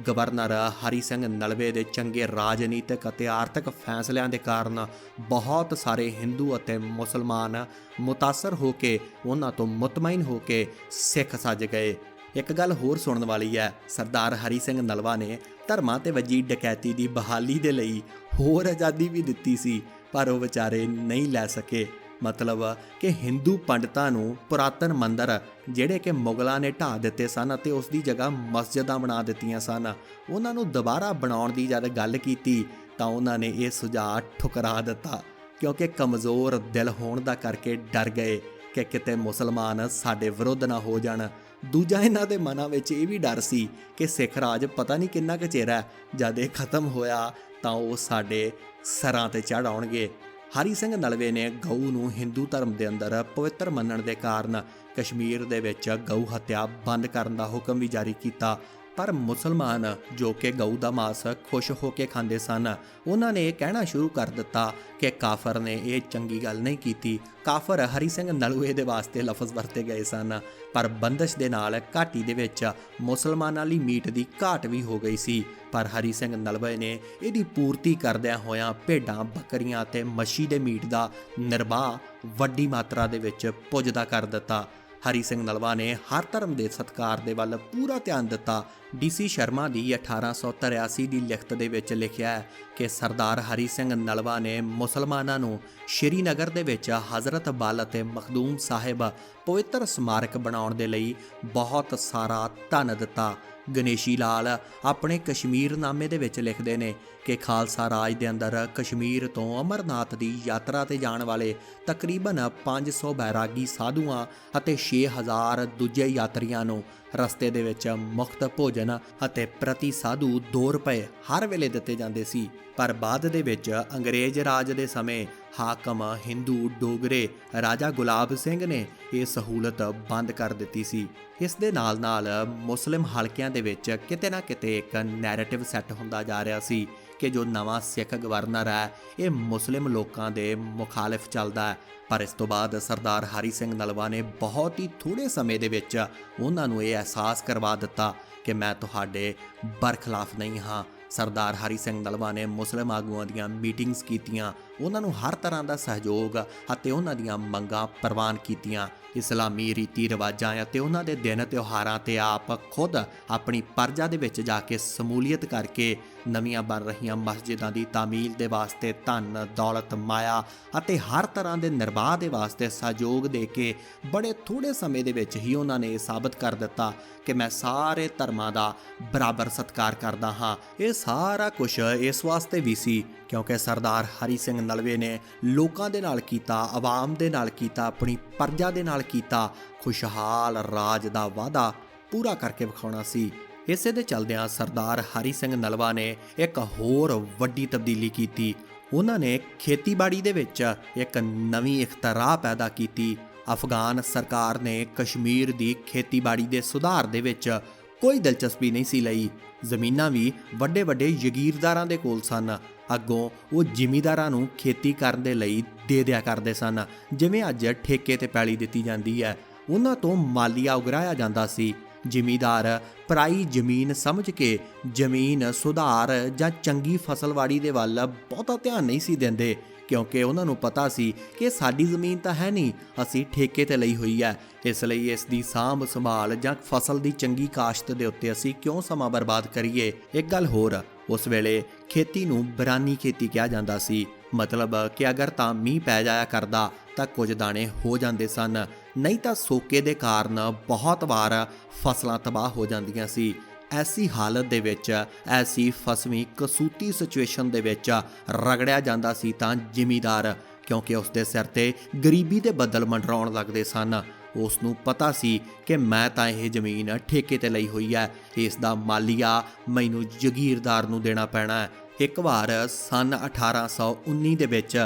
ਗਵਰਨਰ ਹਰੀ ਸਿੰਘ ਨਲਵੇ ਦੇ ਚੰਗੇ ਰਾਜਨੀਤਿਕ ਅਤੇ ਆਰਥਿਕ ਫੈਸਲਿਆਂ ਦੇ ਕਾਰਨ ਬਹੁਤ ਸਾਰੇ ਹਿੰਦੂ ਅਤੇ ਮੁਸਲਮਾਨ ਮੁਤਾਸਰ ਹੋ ਕੇ ਉਹਨਾਂ ਤੋਂ ਮੁਤਮਈਨ ਹੋ ਕੇ ਸਿੱਖ ਸੱਜ ਗਏ। ਇੱਕ ਗੱਲ ਹੋਰ ਸੁਣਨ ਵਾਲੀ ਹੈ, ਸਰਦਾਰ ਹਰੀ ਸਿੰਘ ਨਲਵਾ ਨੇ ਧਰਮਾਂ ਤੇ ਵੱਜੀ ਡਕੈਤੀ ਦੀ ਬਹਾਲੀ ਦੇ ਲਈ ਹੋਰ ਆਜ਼ਾਦੀ ਵੀ ਦਿੱਤੀ ਸੀ, ਪਰ ਉਹ ਵਿਚਾਰੇ ਨਹੀਂ ਲੈ ਸਕੇ। ਮਤਲਬ ਕਿ ਹਿੰਦੂ ਪੰਡਤਾਂ ਨੂੰ ਪੁਰਾਤਨ ਮੰਦਰ ਜਿਹੜੇ ਕਿ ਮੁਗਲਾਂ ਨੇ ਢਾਹ ਦਿੱਤੇ ਸਨ ਅਤੇ ਉਸ ਦੀ ਜਗ੍ਹਾ ਮਸਜਿਦਾਂ ਬਣਾ ਦਿੱਤੀਆਂ ਸਨ, ਉਹਨਾਂ ਨੂੰ ਦੁਬਾਰਾ ਬਣਾਉਣ ਦੀ ਜਦ ਗੱਲ ਕੀਤੀ ਤਾਂ ਉਹਨਾਂ ਨੇ ਇਹ ਸੁਝਾਅ ਠੁਕਰਾ ਦਿੱਤਾ, ਕਿਉਂਕਿ ਕਮਜ਼ੋਰ ਦਿਲ ਹੋਣ ਦਾ ਕਰਕੇ ਡਰ ਗਏ ਕਿ ਕਿਤੇ ਮੁਸਲਮਾਨ ਸਾਡੇ ਵਿਰੁੱਧ ਨਾ ਹੋ ਜਾਣ। ਦੂਜਾ ਇਹਨਾਂ ਦੇ ਮਨਾਂ ਵਿੱਚ ਇਹ ਵੀ ਡਰ ਸੀ ਕਿ ਸਿੱਖ ਰਾਜ ਪਤਾ ਨਹੀਂ ਕਿੰਨਾ ਕੁ ਚਿਰ ਹੈ, ਜਦ ਇਹ ਖਤਮ ਹੋਇਆ ਤਾਂ ਉਹ ਸਾਡੇ ਸਰਾਂ 'ਤੇ ਚੜ੍ਹ ਆਉਣਗੇ। ਹਰੀ ਸਿੰਘ ਨਲਵੇ ਨੇ ਗਊ ਨੂੰ ਹਿੰਦੂ ਧਰਮ ਦੇ ਅੰਦਰ ਪਵਿੱਤਰ ਮੰਨਣ ਦੇ ਕਾਰਨ ਕਸ਼ਮੀਰ ਦੇ ਵਿੱਚ ਗਊ ਹੱਤਿਆ ਬੰਦ ਕਰਨ ਦਾ ਹੁਕਮ ਵੀ ਜਾਰੀ ਕੀਤਾ। ਪਰ ਮੁਸਲਮਾਨ ਜੋ ਕਿ ਗਊ ਦਾ ਮਾਸ ਖੁਸ਼ ਹੋ ਕੇ ਖਾਂਦੇ ਸਨ, ਉਹਨਾਂ ਨੇ ਇਹ ਕਹਿਣਾ ਸ਼ੁਰੂ ਕਰ ਦਿੱਤਾ ਕਿ ਕਾਫਰ ਨੇ ਇਹ ਚੰਗੀ ਗੱਲ ਨਹੀਂ ਕੀਤੀ। ਕਾਫਰ ਹਰੀ ਸਿੰਘ ਨਲੂਏ ਦੇ ਵਾਸਤੇ ਲਫ਼ਜ਼ ਵਰਤੇ ਗਏ ਸਨ, ਪਰ ਬੰਦਸ਼ ਦੇ ਨਾਲ ਘਾਟੀ ਦੇ ਵਿੱਚ ਮੁਸਲਮਾਨਾਂ ਲਈ ਮੀਟ ਦੀ ਘਾਟ ਵੀ ਹੋ ਗਈ ਸੀ। ਪਰ ਹਰੀ ਸਿੰਘ ਨਲਵੇ ਨੇ ਇਹਦੀ ਪੂਰਤੀ ਕਰਦਿਆਂ ਹੋਇਆਂ ਭੇਡਾਂ, ਬੱਕਰੀਆਂ ਅਤੇ ਮੱਛੀ ਦੇ ਮੀਟ ਦਾ ਨਿਰਬਾਹ ਵੱਡੀ ਮਾਤਰਾ ਦੇ ਵਿੱਚ ਪੁੱਜਦਾ ਕਰ ਦਿੱਤਾ। ਹਰੀ ਸਿੰਘ ਨਲਵਾ ਨੇ ਹਰ ਧਰਮ ਦੇ ਸਤਿਕਾਰ ਦੇ ਵੱਲ ਪੂਰਾ ਧਿਆਨ ਦਿੱਤਾ। ਡੀਸੀ ਸ਼ਰਮਾ ਦੀ 1883 ਦੀ ਲਿਖਤ ਦੇ ਵਿੱਚ ਲਿਖਿਆ ਹੈ ਕਿ ਸਰਦਾਰ ਹਰੀ ਸਿੰਘ ਨਲਵਾ ਨੇ ਮੁਸਲਮਾਨਾਂ ਨੂੰ ਸ਼੍ਰੀਨਗਰ ਦੇ ਵਿੱਚ ਹਜ਼ਰਤ ਬਲ ਅਤੇ ਮਖਦੂਮ ਸਾਹਿਬ ਪਵਿੱਤਰ ਸਮਾਰਕ ਬਣਾਉਣ ਦੇ ਲਈ ਬਹੁਤ ਸਾਰਾ ਧਨ ਦਿੱਤਾ। ਗਣੇਸ਼ੀ ਲਾਲ ਆਪਣੇ ਕਸ਼ਮੀਰਨਾਮੇ ਦੇ ਵਿੱਚ ਲਿਖਦੇ ਨੇ ਕਿ ਖਾਲਸਾ ਰਾਜ ਦੇ ਅੰਦਰ ਕਸ਼ਮੀਰ ਤੋਂ ਅਮਰਨਾਥ ਦੀ ਯਾਤਰਾ ਤੇ ਜਾਣ ਵਾਲੇ ਤਕਰੀਬਨ 500 ਬੈਰਾਗੀ ਸਾਧੂਆਂ ਅਤੇ 6000 ਦੂਜੇ ਯਾਤਰੀਆਂ ਨੂੰ ਰਸਤੇ ਦੇ ਵਿੱਚ ਮੁਫਤ ਭੋਜਨ ਅਤੇ ਪ੍ਰਤੀ ਸਾਧੂ 2 ਰੁਪਏ ਹਰ ਵੇਲੇ ਦਿੱਤੇ ਜਾਂਦੇ ਸੀ। ਪਰ ਬਾਅਦ ਦੇ ਵਿੱਚ ਅੰਗਰੇਜ਼ ਰਾਜ ਦੇ ਸਮੇਂ ਹਾਕਮ ਹਿੰਦੂ ਡੋਗਰੇ ਰਾਜਾ ਗੁਲਾਬ ਸਿੰਘ ਨੇ ਇਹ ਸਹੂਲਤ ਬੰਦ ਕਰ ਦਿੱਤੀ ਸੀ। ਇਸ ਦੇ ਨਾਲ ਮੁਸਲਿਮ ਹਲਕਿਆਂ ਦੇ ਵਿੱਚ ਕਿਤੇ ਨਾ ਕਿਤੇ ਇੱਕ ਨੈਰੇਟਿਵ ਸੈੱਟ ਹੁੰਦਾ ਜਾ ਰਿਹਾ ਸੀ ਕਿ ਜੋ ਨਵਾਂ ਸਿੱਖ ਗਵਰਨਰ ਹੈ ਇਹ ਮੁਸਲਿਮ ਲੋਕਾਂ ਦੇ ਮੁਖਾਲਿਫ ਚੱਲਦਾ ਹੈ। ਪਰ ਇਸ ਤੋਂ ਬਾਅਦ ਸਰਦਾਰ ਹਰੀ ਸਿੰਘ ਨਲਵਾ ਨੇ ਬਹੁਤ ਹੀ ਥੋੜ੍ਹੇ ਸਮੇਂ ਦੇ ਵਿੱਚ ਉਹਨਾਂ ਨੂੰ ਇਹ ਅਹਿਸਾਸ ਕਰਵਾ ਦਿੱਤਾ ਕਿ ਮੈਂ ਤੁਹਾਡੇ ਬਰਖਲਾਫ ਨਹੀਂ ਹਾਂ। ਸਰਦਾਰ ਹਰੀ ਸਿੰਘ ਨਲਵਾ ਨੇ ਮੁਸਲਿਮ ਆਗੂਆਂ ਦੀਆਂ ਮੀਟਿੰਗਸ ਕੀਤੀਆਂ, ਉਹਨਾਂ ਨੂੰ ਹਰ ਤਰ੍ਹਾਂ ਦਾ ਸਹਿਯੋਗ ਅਤੇ ਉਹਨਾਂ ਦੀਆਂ ਮੰਗਾਂ ਪ੍ਰਵਾਨ ਕੀਤੀਆਂ। ਇਸਲਾਮੀ ਰੀਤੀ ਰਿਵਾਜਾਂ ਅਤੇ ਉਹਨਾਂ ਦੇ ਦਿਨ ਤਿਉਹਾਰਾਂ 'ਤੇ ਆਪ ਖੁਦ ਆਪਣੀ ਪਰਜਾ ਦੇ ਵਿੱਚ ਜਾ ਕੇ ਸਮੂਲੀਅਤ ਕਰਕੇ ਨਵੀਆਂ ਬਣ ਰਹੀਆਂ ਮਸਜਿਦਾਂ ਦੀ ਤਾਮੀਲ ਦੇ ਵਾਸਤੇ ਧਨ, ਦੌਲਤ, ਮਾਇਆ ਅਤੇ ਹਰ ਤਰ੍ਹਾਂ ਦੇ ਨਿਰਵਾਹ ਦੇ ਵਾਸਤੇ ਸਹਿਯੋਗ ਦੇ ਕੇ ਬੜੇ ਥੋੜ੍ਹੇ ਸਮੇਂ ਦੇ ਵਿੱਚ ਹੀ ਉਹਨਾਂ ਨੇ ਇਹ ਸਾਬਤ ਕਰ ਦਿੱਤਾ ਕਿ ਮੈਂ ਸਾਰੇ ਧਰਮਾਂ ਦਾ ਬਰਾਬਰ ਸਤਿਕਾਰ ਕਰਦਾ ਹਾਂ। ਇਹ ਸਾਰਾ ਕੁਝ ਇਸ ਵਾਸਤੇ ਵੀ ਸੀ ਕਿਉਂਕਿ ਸਰਦਾਰ ਹਰੀ ਸਿੰਘ ਨਲਵੇ ਨੇ ਲੋਕਾਂ ਦੇ ਨਾਲ ਕੀਤਾ, ਆਵਾਮ ਦੇ ਨਾਲ ਕੀਤਾ, ਆਪਣੀ ਪਰਜਾ ਦੇ ਨਾਲ ਕੀਤਾ। ਖੁਸ਼ਹਾਲ ਰਾਜ ਦਾ ਵਾਅਦਾ ਪੂਰਾ ਕਰਕੇ ਵਿਖਾਉਣਾ ਸੀ। ਇਸੇ ਦੇ ਚੱਲਦਿਆਂ ਸਰਦਾਰ ਹਰੀ ਸਿੰਘ ਨਲਵਾ ਨੇ ਇੱਕ ਹੋਰ ਵੱਡੀ ਤਬਦੀਲੀ ਕੀਤੀ। ਉਹਨਾਂ ਨੇ ਖੇਤੀਬਾੜੀ ਦੇ ਵਿੱਚ ਇੱਕ ਨਵੀਂ ਇਖਤਰਾਹ ਪੈਦਾ ਕੀਤੀ। ਅਫਗਾਨ ਸਰਕਾਰ ਨੇ ਕਸ਼ਮੀਰ ਦੀ ਖੇਤੀਬਾੜੀ ਦੇ ਸੁਧਾਰ ਦੇ ਵਿੱਚ ਕੋਈ ਦਿਲਚਸਪੀ ਨਹੀਂ ਸੀ ਲਈ। ਜ਼ਮੀਨਾਂ ਵੀ ਵੱਡੇ ਵੱਡੇ ਜ਼ਗੀਰਦਾਰਾਂ ਦੇ ਕੋਲ ਸਨ। ਅੱਗੋਂ ਉਹ ਜ਼ਿਮੀਂਦਾਰਾਂ ਨੂੰ ਖੇਤੀ ਕਰਨ ਦੇ ਲਈ ਦੇ ਦਿਆ ਕਰਦੇ ਸਨ। ਜਿਵੇਂ ਅੱਜ ਠੇਕੇ ਤੇ ਪੈਲੀ ਦਿੱਤੀ ਜਾਂਦੀ ਹੈ, ਉਹਨਾਂ ਤੋਂ ਮਾਲੀਆ ਉਗਰਾਇਆ ਜਾਂਦਾ ਸੀ। ਜ਼ਿਮੀਂਦਾਰ ਪਰਾਈ ਜ਼ਮੀਨ ਸਮਝ ਕੇ ਜ਼ਮੀਨ ਸੁਧਾਰ ਜਾਂ ਚੰਗੀ ਫਸਲਵਾੜੀ ਦੇ ਵੱਲ ਬਹੁਤਾ ਧਿਆਨ ਨਹੀਂ ਸੀ ਦਿੰਦੇ ਕਿਉਂਕਿ ਉਹਨਾਂ ਨੂੰ ਪਤਾ ਸੀ ਕਿ ਸਾਡੀ ਜ਼ਮੀਨ ਤਾਂ ਹੈ ਨਹੀਂ, ਅਸੀਂ ਠੇਕੇ ਤੇ ਲਈ ਹੋਈ ਹੈ। ਇਸ ਲਈ ਇਸ ਦੀ ਸਾਂਭ ਸੰਭਾਲ ਜਾਂ ਫਸਲ ਦੀ ਚੰਗੀ ਕਾਸ਼ਤ ਦੇ ਉੱਤੇ ਅਸੀਂ ਕਿਉਂ ਸਮਾਂ ਬਰਬਾਦ ਕਰੀਏ। ਇੱਕ ਗੱਲ ਹੋਰ, ਉਸ ਵੇਲੇ ਖੇਤੀ ਨੂੰ ਬਿਰਾਨੀ ਖੇਤੀ ਕਿਹਾ ਜਾਂਦਾ ਸੀ। ਮਤਲਬ ਕਿ ਅਗਰ ਤਾਂ ਮੀਂਹ ਪੈ ਜਾਇਆ ਕਰਦਾ ਤਾਂ ਕੁਝ ਦਾਣੇ ਹੋ ਜਾਂਦੇ ਸਨ, ਨਹੀਂ ਤਾਂ ਸੋਕੇ ਦੇ ਕਾਰਨ ਬਹੁਤ ਵਾਰ ਫਸਲਾਂ ਤਬਾਹ ਹੋ ਜਾਂਦੀਆਂ ਸੀ। ਐਸੀ ਹਾਲਤ ਦੇ ਵਿੱਚ, ਐਸੀ ਫਸਵੀਂ ਕਸੂਤੀ ਸਿਚੁਏਸ਼ਨ ਦੇ ਵਿੱਚ ਰਗੜਿਆ ਜਾਂਦਾ ਸੀ ਤਾਂ ਜ਼ਿਮੀਂਦਾਰ, ਕਿਉਂਕਿ ਉਸ ਦੇ ਸਿਰ ਤੇ ਗਰੀਬੀ ਦੇ ਬੱਦਲ ਮੰਡਰਾਉਣ ਲੱਗਦੇ ਸਨ। ਉਸ ਨੂੰ ਪਤਾ ਸੀ ਕਿ ਮੈਂ ਤਾਂ ਇਹ ਜ਼ਮੀਨ ਠੇਕੇ ਤੇ ਲਈ ਹੋਈ ਹੈ, ਇਸ ਦਾ ਮਾਲੀਆ ਮੈਨੂੰ ਜ਼ਗੀਰਦਾਰ ਨੂੰ ਦੇਣਾ ਪੈਣਾ ਹੈ। ਇੱਕ ਵਾਰ ਸਨ 1819 ਦੇ ਵਿੱਚ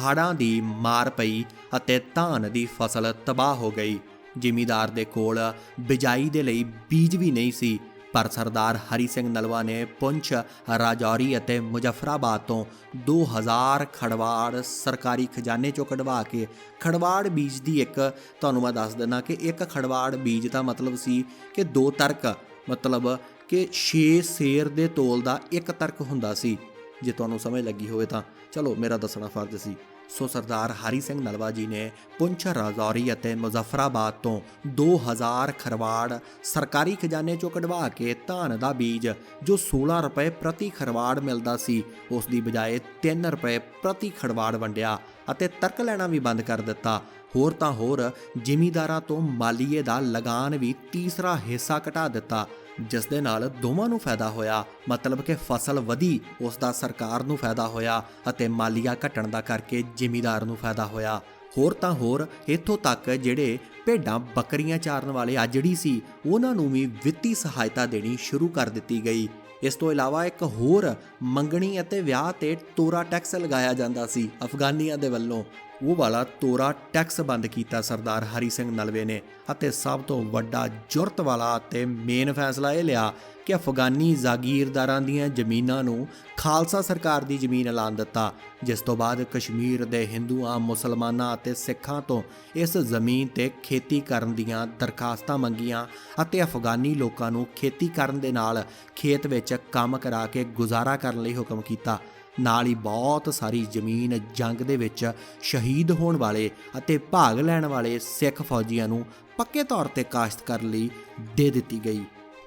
ਹੜ੍ਹਾਂ ਦੀ ਮਾਰ ਪਈ ਅਤੇ ਧਾਨ ਦੀ ਫਸਲ ਤਬਾਹ ਹੋ ਗਈ। ਜ਼ਿਮੀਂਦਾਰ ਦੇ ਕੋਲ ਬਿਜਾਈ ਦੇ ਲਈ ਬੀਜ ਵੀ ਨਹੀਂ ਸੀ। ਪਰ ਸਰਦਾਰ ਹਰੀ ਸਿੰਘ ਨਲਵਾ ਨੇ ਪੁੰਛ, ਰਾਜੌਰੀ ਅਤੇ ਮੁਜ਼ੱਫਰਾਬਾਦ ਤੋਂ 2000 ਖੜਵਾੜ ਸਰਕਾਰੀ ਖਜ਼ਾਨੇ ਚੋਂ ਕਢਵਾ ਕੇ ਖੜਵਾੜ ਬੀਜ ਦੀ ਤੁਹਾਨੂੰ ਮੈਂ ਦੱਸ ਦਿੰਦਾ ਕਿ ਇੱਕ ਖੜਵਾੜ ਬੀਜ ਦਾ ਮਤਲਬ ਸੀ ਕਿ 2 ਤਰਕ, ਮਤਲਬ ਕਿ 6 ਸੇਰ ਦੇ ਤੋਲ ਦਾ ਇੱਕ ਤਰਕ ਹੁੰਦਾ ਸੀ। ਜੇ ਤੁਹਾਨੂੰ ਸਮਝ ਲੱਗੀ ਹੋਵੇ ਤਾਂ ਚਲੋ, ਮੇਰਾ ਦੱਸਣਾ ਫਰਜ਼ ਸੀ। ਸੋ ਸਰਦਾਰ ਹਰੀ ਸਿੰਘ ਨਲਵਾ ਜੀ ਨੇ ਪੁੰਛ, ਰਾਜੌਰੀ ਅਤੇ ਮੁਜ਼ੱਫਰਾਬਾਦ ਤੋਂ 2000 ਖਰਵਾੜ ਸਰਕਾਰੀ ਖਜ਼ਾਨੇ ਚੋਂ ਕਢਵਾ ਕੇ ਧਾਨ ਦਾ ਬੀਜ ਜੋ 16 ਰੁਪਏ ਪ੍ਰਤੀ ਖਰਵਾੜ ਮਿਲਦਾ ਸੀ, ਉਸ ਦੀ ਬਜਾਏ 3 ਰੁਪਏ ਪ੍ਰਤੀ ਖਰਵਾੜ ਵੰਡਿਆ ਅਤੇ ਤਰਕ ਲੈਣਾ ਵੀ ਬੰਦ ਕਰ ਦਿੱਤਾ। ਹੋਰ ਤਾਂ ਹੋਰ ਜ਼ਿਮੀਂਦਾਰਾਂ ਤੋਂ ਮਾਲੀਏ ਦਾ ਲਗਾਨ ਵੀ ਤੀਸਰਾ ਹਿੱਸਾ ਘਟਾ ਦਿੱਤਾ, ਜਿਸ ਦੇ ਨਾਲ ਦੋਵਾਂ ਨੂੰ ਫਾਇਦਾ ਹੋਇਆ। ਮਤਲਬ ਕਿ ਫਸਲ ਵਧੀ, ਉਸ ਦਾ ਸਰਕਾਰ ਨੂੰ ਫਾਇਦਾ ਹੋਇਆ ਅਤੇ ਮਾਲੀਆ ਘਟਣ ਦਾ ਕਰਕੇ ਜ਼ਿਮੀਂਦਾਰ ਨੂੰ ਫਾਇਦਾ ਹੋਇਆ। ਹੋਰ ਤਾਂ ਹੋਰ ਇੱਥੋਂ ਤੱਕ ਜਿਹੜੇ ਭੇਡਾਂ ਬੱਕਰੀਆਂ ਚਾਰਨ ਵਾਲੇ ਆਜੜੀ ਸੀ, ਉਹਨਾਂ ਨੂੰ ਵੀ ਵਿੱਤੀ ਸਹਾਇਤਾ ਦੇਣੀ ਸ਼ੁਰੂ ਕਰ ਦਿੱਤੀ ਗਈ। ਇਸ ਤੋਂ ਇਲਾਵਾ ਇੱਕ ਹੋਰ ਮੰਗਣੀ ਅਤੇ ਵਿਆਹ ਤੇ ਤੋਰਾ ਟੈਕਸ ਲਗਾਇਆ ਜਾਂਦਾ ਸੀ ਅਫਗਾਨੀਆਂ ਦੇ ਵੱਲੋਂ। ਉਹ ਵਾਲਾ ਤੋਰਾ ਟੈਕਸ ਬੰਦ ਕੀਤਾ ਸਰਦਾਰ ਹਰੀ ਸਿੰਘ ਨਲਵੇ ਨੇ। ਅਤੇ ਸਭ ਤੋਂ ਵੱਡਾ ਜੁਰਤ ਵਾਲਾ ਅਤੇ ਮੇਨ ਫੈਸਲਾ ਇਹ ਲਿਆ ਕਿ ਅਫਗਾਨੀ ਜਾਗੀਰਦਾਰਾਂ ਦੀਆਂ ਜ਼ਮੀਨਾਂ ਨੂੰ ਖਾਲਸਾ ਸਰਕਾਰ ਦੀ ਜ਼ਮੀਨ ਐਲਾਨ ਦਿੱਤਾ, ਜਿਸ ਤੋਂ ਬਾਅਦ ਕਸ਼ਮੀਰ ਦੇ ਹਿੰਦੂਆਂ, ਮੁਸਲਮਾਨਾਂ ਅਤੇ ਸਿੱਖਾਂ ਤੋਂ ਇਸ ਜ਼ਮੀਨ ਤੇ ਖੇਤੀ ਕਰਨ ਦੀਆਂ ਦਰਖਾਸਤਾਂ ਮੰਗੀਆਂ ਅਤੇ ਅਫਗਾਨੀ ਲੋਕਾਂ ਨੂੰ ਖੇਤੀ ਕਰਨ ਦੇ ਨਾਲ ਖੇਤ ਵਿੱਚ ਕੰਮ ਕਰਾ ਕੇ ਗੁਜ਼ਾਰਾ ਕਰਨ ਲਈ ਹੁਕਮ ਕੀਤਾ। ਨਾਲ ਹੀ ਬਹੁਤ ਸਾਰੀ ਜ਼ਮੀਨ ਜੰਗ ਦੇ ਵਿੱਚ ਸ਼ਹੀਦ ਹੋਣ ਵਾਲੇ ਅਤੇ ਭਾਗ ਲੈਣ ਵਾਲੇ ਸਿੱਖ ਫੌਜੀਆਂ ਨੂੰ ਪੱਕੇ ਤੌਰ ਤੇ ਕਾਸ਼ਤ ਕਰਨ ਲਈ ਦੇ ਦਿੱਤੀ ਗਈ।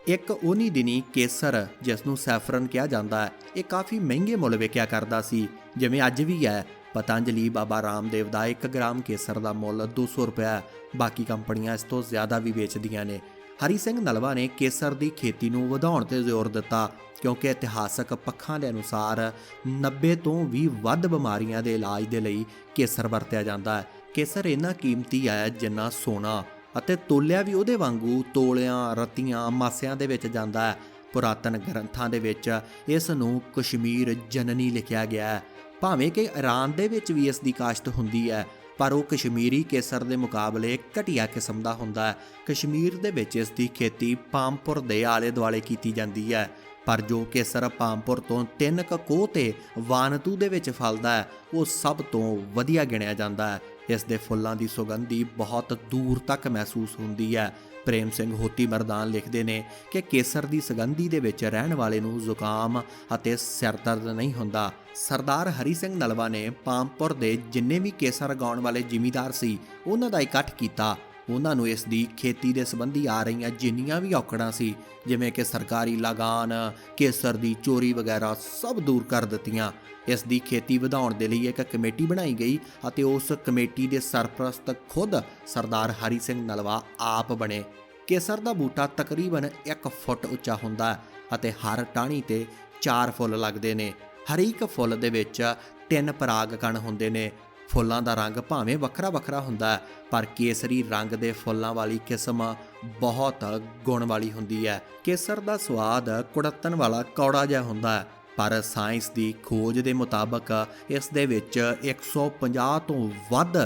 ਇੱਕ ਉਨੀ ਦਿਨੀ ਕੇਸਰ, ਜਿਸ ਨੂੰ ਸੈਫਰਨ ਕਿਹਾ ਜਾਂਦਾ ਹੈ, ਇਹ ਕਾਫੀ ਮਹਿੰਗੇ ਮੁੱਲ ਵਿਕਿਆ ਕਰਦਾ ਸੀ, ਜਿਵੇਂ ਅੱਜ ਵੀ ਹੈ। ਪਤੰਜਲੀ ਬਾਬਾ ਰਾਮਦੇਵ ਦਾ 1 ਗ੍ਰਾਮ ਕੇਸਰ ਦਾ ਮੁੱਲ 200 ਰੁਪਏ ਹੈ। ਬਾਕੀ ਕੰਪਨੀਆਂ ਇਸ ਤੋਂ ਜ਼ਿਆਦਾ ਵੀ ਵੇਚਦੀਆਂ ਨੇ। ਹਰੀ ਸਿੰਘ ਨਲਵਾ ਨੇ ਕੇਸਰ ਦੀ ਖੇਤੀ ਨੂੰ ਵਧਾਉਣ ਤੇ ਜ਼ੋਰ ਦਿੱਤਾ, ਕਿਉਂਕਿ ਇਤਿਹਾਸਕ ਪੱਖਾਂ ਦੇ ਅਨੁਸਾਰ 90 ਤੋਂ ਵੀ ਵੱਧ ਬਿਮਾਰੀਆਂ ਦੇ ਇਲਾਜ ਦੇ ਲਈ ਕੇਸਰ ਵਰਤਿਆ ਜਾਂਦਾ ਹੈ। ਕੇਸਰ ਇੰਨਾ ਕੀਮਤੀ ਹੈ ਜਿੰਨਾ ਸੋਨਾ, ਅਤੇ ਤੋਲਿਆ ਵੀ ਉਹਦੇ ਵਾਂਗੂ ਤੋਲਿਆਂ, ਰਤੀਆਂ, ਮਾਸਿਆਂ ਦੇ ਵਿੱਚ ਜਾਂਦਾ ਹੈ। ਪੁਰਾਤਨ ਗ੍ਰੰਥਾਂ ਦੇ ਵਿੱਚ ਇਸ ਨੂੰ ਕਸ਼ਮੀਰ ਜਨਨੀ ਲਿਖਿਆ ਗਿਆ ਹੈ। ਭਾਵੇਂ ਕਿ ਈਰਾਨ ਦੇ ਵਿੱਚ ਵੀ ਇਸ ਦੀ ਕਾਸ਼ਤ ਹੁੰਦੀ ਹੈ, ਪਰ ਉਹ ਕਸ਼ਮੀਰੀ ਕੇਸਰ ਦੇ ਮੁਕਾਬਲੇ ਘਟੀਆ ਕਿਸਮ ਦਾ ਹੁੰਦਾ ਹੈ। ਕਸ਼ਮੀਰ ਦੇ ਵਿੱਚ ਇਸ ਦੀ ਖੇਤੀ ਪਾਮਪੁਰ ਦੇ ਆਲੇ ਦੁਆਲੇ ਕੀਤੀ ਜਾਂਦੀ ਹੈ, ਪਰ ਜੋ ਕੇਸਰ ਪਾਮਪੁਰ ਤੋਂ 3 ਕੋਹ ਤੇ ਵਾਨਤੂ ਦੇ ਵਿੱਚ ਫਲਦਾ ਹੈ, ਉਹ ਸਭ ਤੋਂ ਵਧੀਆ ਗਿਣਿਆ ਜਾਂਦਾ ਹੈ। ਇਸ ਦੇ ਫੁੱਲਾਂ ਦੀ ਸੁਗੰਧੀ ਬਹੁਤ ਦੂਰ ਤੱਕ ਮਹਿਸੂਸ ਹੁੰਦੀ ਹੈ। ਪ੍ਰੇਮ ਸਿੰਘ ਹੋਤੀ ਮਰਦਾਨ ਲਿਖਦੇ ਨੇ ਕਿ ਕੇਸਰ ਦੀ ਸੁਗੰਧੀ ਦੇ ਵਿੱਚ ਰਹਿਣ ਵਾਲੇ ਨੂੰ ਜ਼ੁਕਾਮ ਅਤੇ ਸਿਰ ਦਰਦ ਨਹੀਂ ਹੁੰਦਾ। ਸਰਦਾਰ ਹਰੀ ਸਿੰਘ ਨਲਵਾ ਨੇ ਪਾਮਪੁਰ ਦੇ ਜਿੰਨੇ ਵੀ ਕੇਸਰ ਉਗਾਉਣ ਵਾਲੇ ਜ਼ਿਮੀਂਦਾਰ ਸੀ, ਉਹਨਾਂ ਦਾ ਇਕੱਠ ਕੀਤਾ। ਉਹਨਾਂ ਨੂੰ ਇਸ ਦੀ ਖੇਤੀ ਦੇ ਸੰਬੰਧੀ ਆ ਰਹੀਆਂ ਜਿੰਨੀਆਂ ਵੀ ਔਕੜਾਂ ਸੀ, ਜਿਵੇਂ ਕਿ ਸਰਕਾਰੀ ਲਗਾਨ, ਕੇਸਰ ਦੀ ਚੋਰੀ ਵਗੈਰਾ, ਸਭ ਦੂਰ ਕਰ ਦਿੱਤੀਆਂ। ਇਸ ਦੀ ਖੇਤੀ ਵਧਾਉਣ ਦੇ ਲਈ ਇੱਕ ਕਮੇਟੀ ਬਣਾਈ ਗਈ ਅਤੇ ਉਸ ਕਮੇਟੀ ਦੇ ਸਰਪ੍ਰਸਤ ਖੁਦ ਸਰਦਾਰ ਹਰੀ ਸਿੰਘ ਨਲਵਾ ਆਪ ਬਣੇ। ਕੇਸਰ ਦਾ ਬੂਟਾ ਤਕਰੀਬਨ 1 ਫੁੱਟ ਉੱਚਾ ਹੁੰਦਾ ਹੈ ਅਤੇ ਹਰ ਟਾਹਣੀ ਤੇ 4 ਫੁੱਲ ਲੱਗਦੇ ਨੇ। ਹਰੇਕ ਫੁੱਲ ਦੇ ਵਿੱਚ 3 ਪਰਾਗ ਕਣ ਹੁੰਦੇ ਨੇ। ਫੁੱਲਾਂ ਦਾ ਰੰਗ ਭਾਵੇਂ ਵੱਖਰਾ ਵੱਖਰਾ ਹੁੰਦਾ ਹੈ, ਪਰ ਕੇਸਰੀ ਰੰਗ ਦੇ ਫੁੱਲਾਂ ਵਾਲੀ ਕਿਸਮ ਬਹੁਤ ਗੁਣ ਵਾਲੀ ਹੁੰਦੀ ਹੈ। ਕੇਸਰ ਦਾ ਸਵਾਦ ਕੁੜੱਤਣ ਵਾਲਾ ਕੌੜਾ ਜਿਹਾ ਹੁੰਦਾ ਹੈ, ਪਰ ਸਾਇੰਸ ਦੀ ਖੋਜ ਦੇ ਮੁਤਾਬਕ ਇਸ ਦੇ ਵਿੱਚ 150 ਤੋਂ ਵੱਧ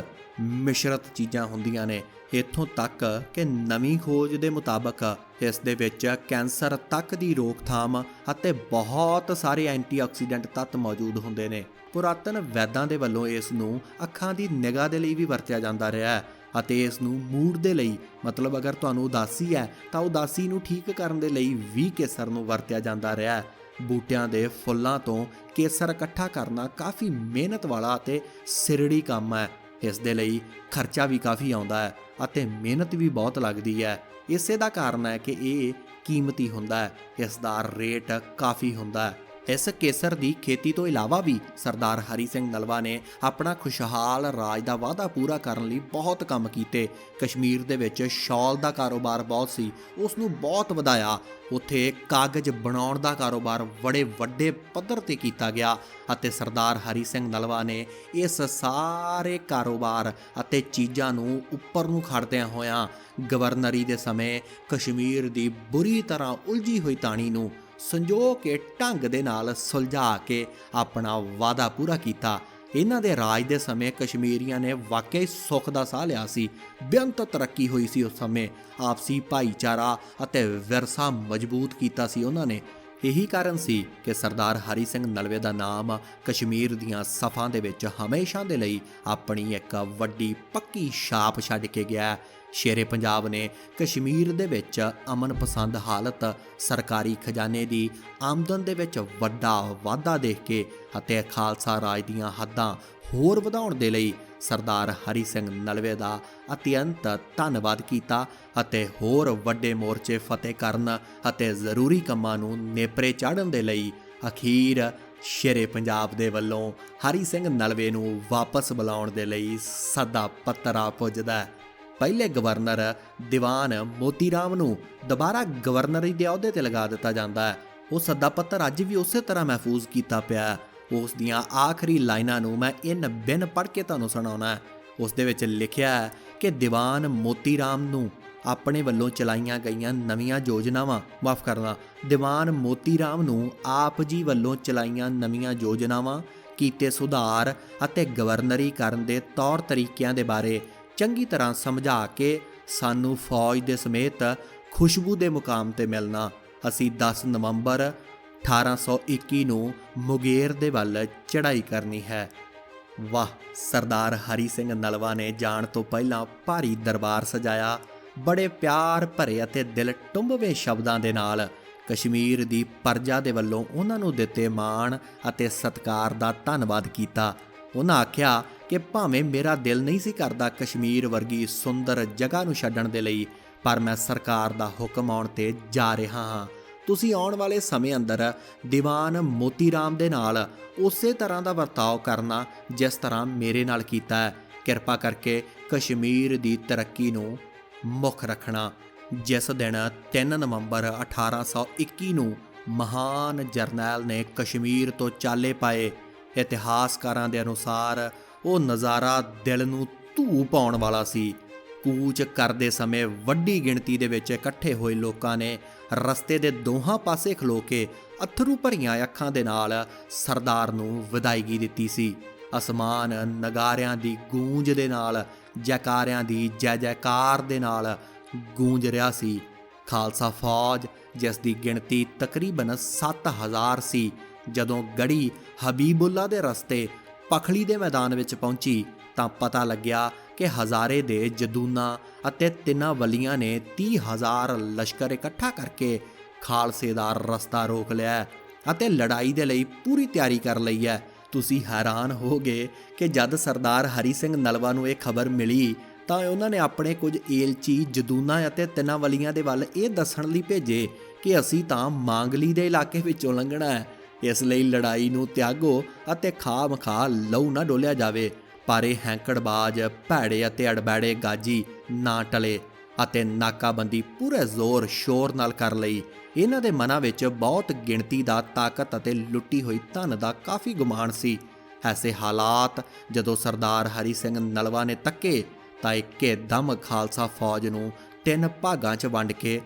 ਮਿਸ਼ਰਤ ਚੀਜ਼ਾਂ ਹੁੰਦੀਆਂ ਨੇ। ਇੱਥੋਂ ਤੱਕ ਕਿ ਨਵੀਂ ਖੋਜ ਦੇ ਮੁਤਾਬਕ ਇਸ ਦੇ ਵਿੱਚ ਕੈਂਸਰ ਤੱਕ ਦੀ ਰੋਕਥਾਮ ਅਤੇ ਬਹੁਤ ਸਾਰੇ ਐਂਟੀਆਕਸੀਡੈਂਟ ਤੱਤ ਮੌਜੂਦ ਹੁੰਦੇ ਨੇ। ਪੁਰਾਤਨ ਵੈਦਾਂ ਦੇ ਵੱਲੋਂ ਇਸ ਨੂੰ ਅੱਖਾਂ ਦੀ ਨਿਗਾਹ ਦੇ ਲਈ ਵੀ ਵਰਤਿਆ ਜਾਂਦਾ ਰਿਹਾ ਹੈ ਅਤੇ ਇਸ ਨੂੰ ਮੂਡ ਦੇ ਲਈ, ਮਤਲਬ ਅਗਰ ਤੁਹਾਨੂੰ ਉਦਾਸੀ ਹੈ ਤਾਂ ਉਦਾਸੀ ਨੂੰ ਠੀਕ ਕਰਨ ਦੇ ਲਈ ਵੀ ਕੇਸਰ ਨੂੰ ਵਰਤਿਆ ਜਾਂਦਾ ਰਿਹਾ ਹੈ। ਬੂਟਿਆਂ ਦੇ ਫੁੱਲਾਂ ਤੋਂ ਕੇਸਰ ਇਕੱਠਾ ਕਰਨਾ ਕਾਫੀ ਮਿਹਨਤ ਵਾਲਾ ਅਤੇ ਸਿਰੜੀ ਕੰਮ ਹੈ। ਇਸ ਦੇ ਲਈ ਖਰਚਾ ਵੀ ਕਾਫੀ ਆਉਂਦਾ ਹੈ ਅਤੇ ਮਿਹਨਤ ਵੀ ਬਹੁਤ ਲੱਗਦੀ ਹੈ। ਇਸੇ ਦਾ ਕਾਰਨ ਹੈ ਕਿ ਇਹ ਕੀਮਤੀ ਹੁੰਦਾ ਹੈ, ਇਸ ਦਾ ਰੇਟ ਕਾਫੀ ਹੁੰਦਾ ਹੈ। ਇਸ ਕੇਸਰ ਦੀ ਖੇਤੀ ਤੋਂ ਇਲਾਵਾ ਵੀ ਸਰਦਾਰ ਹਰੀ ਸਿੰਘ ਨਲਵਾ ਨੇ ਆਪਣਾ ਖੁਸ਼ਹਾਲ ਰਾਜ ਦਾ ਵਾਅਦਾ ਪੂਰਾ ਕਰਨ ਲਈ ਬਹੁਤ ਕੰਮ ਕੀਤੇ। ਕਸ਼ਮੀਰ ਦੇ ਵਿੱਚ ਸ਼ਾਲ ਦਾ ਕਾਰੋਬਾਰ ਬਹੁਤ ਸੀ, ਉਸ ਨੂੰ ਬਹੁਤ ਵਧਾਇਆ। ਉੱਥੇ ਕਾਗਜ਼ ਬਣਾਉਣ ਦਾ ਕਾਰੋਬਾਰ ਬੜੇ ਵੱਡੇ ਪੱਧਰ ਤੇ ਕੀਤਾ ਗਿਆ ਅਤੇ ਸਰਦਾਰ ਹਰੀ ਸਿੰਘ ਨਲਵਾ ਨੇ ਇਸ ਸਾਰੇ ਕਾਰੋਬਾਰ ਅਤੇ ਚੀਜ਼ਾਂ ਨੂੰ ਉੱਪਰ ਨੂੰ ਖੜਦਿਆਂ ਹੋਇਆਂ ਗਵਰਨਰੀ ਦੇ ਸਮੇਂ ਕਸ਼ਮੀਰ ਦੀ ਬੁਰੀ ਤਰ੍ਹਾਂ ਉਲਝੀ ਹੋਈ ਤਾਣੀ ਨੂੰ ਸੰਜੋ ਕੇ ਢੰਗ ਦੇ ਨਾਲ ਸੁਲਝਾ ਕੇ ਆਪਣਾ ਵਾਅਦਾ ਪੂਰਾ ਕੀਤਾ। ਇਹਨਾਂ ਦੇ ਰਾਜ ਦੇ ਸਮੇਂ ਕਸ਼ਮੀਰੀਆਂ ਨੇ ਵਾਕਈ ਸੁੱਖ ਦਾ ਸਾਹ ਲਿਆ ਸੀ। ਬੇਅੰਤ ਤਰੱਕੀ ਹੋਈ ਸੀ ਉਸ ਸਮੇਂ। ਆਪਸੀ ਭਾਈਚਾਰਾ ਅਤੇ ਵਿਰਸਾ ਮਜ਼ਬੂਤ ਕੀਤਾ ਸੀ ਉਹਨਾਂ ਨੇ। ਇਹੀ ਕਾਰਨ ਸੀ ਕਿ ਸਰਦਾਰ ਹਰੀ ਸਿੰਘ ਨਲਵੇ ਦਾ ਨਾਮ ਕਸ਼ਮੀਰ ਦੀਆਂ ਸਫਾਂ ਦੇ ਵਿੱਚ ਹਮੇਸ਼ਾ ਦੇ ਲਈ ਆਪਣੀ ਇੱਕ ਵੱਡੀ ਪੱਕੀ ਛਾਪ ਛੱਡ ਕੇ ਗਿਆ। ਸ਼ੇਰੇ ਪੰਜਾਬ ਨੇ ਕਸ਼ਮੀਰ ਦੇ ਵਿੱਚ ਅਮਨ ਪਸੰਦ ਹਾਲਤ, ਸਰਕਾਰੀ ਖਜ਼ਾਨੇ ਦੀ ਆਮਦਨ ਦੇ ਵਿੱਚ ਵੱਡਾ ਵਾਧਾ ਦੇਖ ਕੇ ਅਤੇ ਖਾਲਸਾ ਰਾਜ ਦੀਆਂ ਹੱਦਾਂ ਹੋਰ ਵਧਾਉਣ ਦੇ ਲਈ ਸਰਦਾਰ ਹਰੀ ਸਿੰਘ ਨਲਵੇ ਦਾ ਅਤਿਅੰਤ ਧੰਨਵਾਦ ਕੀਤਾ ਅਤੇ ਹੋਰ ਵੱਡੇ ਮੋਰਚੇ ਫਤਿਹ ਕਰਨ ਅਤੇ ਜ਼ਰੂਰੀ ਕੰਮਾਂ ਨੂੰ ਨੇਪਰੇ ਚਾੜ੍ਹਨ ਦੇ ਲਈ ਅਖੀਰ ਸ਼ੇਰੇ ਪੰਜਾਬ ਦੇ ਵੱਲੋਂ ਹਰੀ ਸਿੰਘ ਨਲਵੇ ਨੂੰ ਵਾਪਸ ਬੁਲਾਉਣ ਦੇ ਲਈ ਸੱਦਾ ਪੱਤਰ ਆ ਪੁੱਜਦਾ। ਪਹਿਲੇ ਗਵਰਨਰ ਦੀਵਾਨ ਮੋਤੀ ਰਾਮ ਨੂੰ ਦੁਬਾਰਾ ਗਵਰਨਰੀ ਦੇ ਅਹੁਦੇ ਤੇ ਲਗਾ ਦਿੱਤਾ ਜਾਂਦਾ ਹੈ। ਉਹ ਸੱਦਾ ਪੱਤਰ ਅੱਜ ਵੀ ਉਸੇ ਤਰ੍ਹਾਂ ਮਹਿਫੂਜ਼ ਕੀਤਾ ਪਿਆ। ਉਸ ਦੀਆਂ ਆਖਰੀ ਲਾਈਨਾਂ ਨੂੰ ਮੈਂ ਇਨ ਬਿਨ ਪੜ੍ਹ ਕੇ ਤੁਹਾਨੂੰ ਸੁਣਾਉਣਾ। ਉਸ ਦੇ ਵਿੱਚ ਲਿਖਿਆ ਹੈ ਕਿ ਦੀਵਾਨ ਮੋਤੀ ਰਾਮ ਨੂੰ ਆਪਣੇ ਵੱਲੋਂ ਚਲਾਈਆਂ ਗਈਆਂ ਨਵੀਆਂ ਯੋਜਨਾਵਾਂ, ਦੀਵਾਨ ਮੋਤੀ ਰਾਮ ਨੂੰ ਆਪ ਜੀ ਵੱਲੋਂ ਚਲਾਈਆਂ ਨਵੀਆਂ ਯੋਜਨਾਵਾਂ ਕੀਤੇ ਸੁਧਾਰ ਅਤੇ ਗਵਰਨਰੀ ਕਰਨ ਦੇ ਤੌਰ ਤਰੀਕਿਆਂ ਦੇ ਬਾਰੇ ਚੰਗੀ ਤਰ੍ਹਾਂ ਸਮਝਾ ਕੇ ਸਾਨੂੰ ਫੌਜ ਦੇ ਸਮੇਤ ਖੁਸ਼ਬੂ ਦੇ ਮੁਕਾਮ ਤੇ ਮਿਲਣਾ। ਅਸੀਂ 10 ਨਵੰਬਰ 1821 ਨੂੰ ਮੁਗੇਰ ਦੇ ਵੱਲ ਚੜ੍ਹਾਈ ਕਰਨੀ ਹੈ। ਵਾਹ! ਸਰਦਾਰ ਹਰੀ ਸਿੰਘ ਨਲਵਾ ਨੇ ਜਾਣ ਤੋਂ ਪਹਿਲਾਂ ਭਾਰੀ ਦਰਬਾਰ ਸਜਾਇਆ। ਬੜੇ ਪਿਆਰ ਭਰੇ ਅਤੇ ਦਿਲ ਟੁੰਬਵੇਂ ਸ਼ਬਦਾਂ ਦੇ ਨਾਲ ਕਸ਼ਮੀਰ ਦੀ ਪਰਜਾ ਦੇ ਵੱਲੋਂ ਉਹਨਾਂ ਨੂੰ ਦਿੱਤੇ ਮਾਣ ਅਤੇ ਸਤਿਕਾਰ ਦਾ ਧੰਨਵਾਦ ਕੀਤਾ। ਉਹਨਾਂ ਆਖਿਆ ਕਿ ਭਾਵੇਂ ਮੇਰਾ ਦਿਲ ਨਹੀਂ ਸੀ ਕਰਦਾ ਕਸ਼ਮੀਰ ਵਰਗੀ ਸੁੰਦਰ ਜਗ੍ਹਾ ਨੂੰ ਛੱਡਣ ਦੇ ਲਈ, ਪਰ ਮੈਂ ਸਰਕਾਰ ਦਾ ਹੁਕਮ ਆਉਣ 'ਤੇ ਜਾ ਰਿਹਾ ਹਾਂ। ਤੁਸੀਂ ਆਉਣ ਵਾਲੇ ਸਮੇਂ ਅੰਦਰ ਦੀਵਾਨ ਮੋਤੀ ਰਾਮ ਦੇ ਨਾਲ ਉਸੇ ਤਰ੍ਹਾਂ ਦਾ ਵਰਤਾਓ ਕਰਨਾ ਜਿਸ ਤਰ੍ਹਾਂ ਮੇਰੇ ਨਾਲ ਕੀਤਾ ਹੈ। ਕਿਰਪਾ ਕਰਕੇ ਕਸ਼ਮੀਰ ਦੀ ਤਰੱਕੀ ਨੂੰ ਮੁੱਖ ਰੱਖਣਾ। ਜਿਸ ਦਿਨ 3 ਨਵੰਬਰ 1821 ਨੂੰ ਮਹਾਨ ਜਰਨੈਲ ਨੇ ਕਸ਼ਮੀਰ ਤੋਂ ਚਾਲੇ ਪਾਏ, ਇਤਿਹਾਸਕਾਰਾਂ ਦੇ ਅਨੁਸਾਰ ਉਹ ਨਜ਼ਾਰਾ ਦਿਲ ਨੂੰ ਧੂ ਪਾਉਣ ਵਾਲਾ ਸੀ। ਕੂਚ ਕਰਦੇ ਸਮੇਂ ਵੱਡੀ ਗਿਣਤੀ ਦੇ ਵਿੱਚ ਇਕੱਠੇ ਹੋਏ ਲੋਕਾਂ ਨੇ ਰਸਤੇ ਦੇ ਦੋਹਾਂ ਪਾਸੇ ਖਲੋ ਕੇ ਅੱਥਰੂ ਭਰੀਆਂ ਅੱਖਾਂ ਦੇ ਨਾਲ ਸਰਦਾਰ ਨੂੰ ਵਿਦਾਇਗੀ ਦਿੱਤੀ ਸੀ। ਅਸਮਾਨ ਨਗਾਰਿਆਂ ਦੀ ਗੂੰਜ ਦੇ ਨਾਲ, ਜੈਕਾਰਿਆਂ ਦੀ ਜੈ ਜੈਕਾਰ ਦੇ ਨਾਲ ਗੂੰਜ ਰਿਹਾ ਸੀ। ਖਾਲਸਾ ਫੌਜ, ਜਿਸ ਦੀ ਗਿਣਤੀ ਤਕਰੀਬਨ 7000 ਸੀ, ਜਦੋਂ ਗੜੀ ਹਬੀਬੁੱਲਾ ਦੇ ਰਸਤੇ ਪਖਲੀ ਦੇ ਮੈਦਾਨ ਵਿੱਚ ਪਹੁੰਚੀ ਤਾਂ ਪਤਾ ਲੱਗਿਆ ਕਿ ਹਜ਼ਾਰੇ ਦੇ ਜਦੂਨਾ ਅਤੇ ਤਿੰਨਾਂ ਵਲੀਆਂ ਨੇ 30,000 ਲਸ਼ਕਰ ਇਕੱਠਾ ਕਰਕੇ ਖਾਲਸੇ ਦਾ ਰਸਤਾ ਰੋਕ ਲਿਆ ਅਤੇ ਲੜਾਈ ਦੇ ਲਈ ਪੂਰੀ ਤਿਆਰੀ ਕਰ ਲਈ ਹੈ। ਤੁਸੀਂ ਹੈਰਾਨ ਹੋਗੇ ਕਿ ਜਦ ਸਰਦਾਰ ਹਰੀ ਸਿੰਘ ਨਲਵਾ ਨੂੰ ਇਹ ਖਬਰ ਮਿਲੀ ਤਾਂ ਉਹਨਾਂ ਨੇ ਆਪਣੇ ਕੁਝ ਏਲਚੀ ਜਦੂਨਾ ਅਤੇ ਤਿੰਨਾਂ ਵਲੀਆਂ ਦੇ ਵੱਲ ਇਹ ਦੱਸਣ ਲਈ ਭੇਜੇ ਕਿ ਅਸੀਂ ਤਾਂ ਮਾਂਗਲੀ ਦੇ ਇਲਾਕੇ ਵਿੱਚੋਂ ਲੰਘਣਾ ਹੈ, ਇਸ ਲਈ ਲੜਾਈ ਨੂੰ ਤਿਆਗੋ ਅਤੇ ਖਾਹ-ਮਖਾਹ ਲਹੂ ਨਾ ਡੋਲਿਆ ਜਾਵੇ। ਪਰ ਇਹ ਹੈਂਕੜਬਾਜ਼, ਭੈੜੇ ਅਤੇ ਅੜਬੈੜੇ ਗਾਜੀ ਨਾ ਟਲੇ ਅਤੇ ਨਾਕਾਬੰਦੀ ਪੂਰੇ ਜ਼ੋਰ ਸ਼ੋਰ ਨਾਲ ਕਰ ਲਈ। ਇਹਨਾਂ ਦੇ ਮਨਾਂ ਵਿੱਚ ਬਹੁਤ ਗਿਣਤੀ ਦਾ ਤਾਕਤ ਅਤੇ ਲੁੱਟੀ ਹੋਈ ਧਨ ਦਾ ਕਾਫੀ ਗੁਮਾਨ ਸੀ। ਐਸੇ ਹਾਲਾਤ ਜਦੋਂ ਸਰਦਾਰ ਹਰੀ ਸਿੰਘ ਨਲਵਾ ਨੇ ਤੱਕੇ ਤਾਂ ਇੱਕਦਮ ਖਾਲਸਾ ਫੌਜ ਨੂੰ 3 ਭਾਗਾਂ 'ਚ ਵੰਡ ਕੇ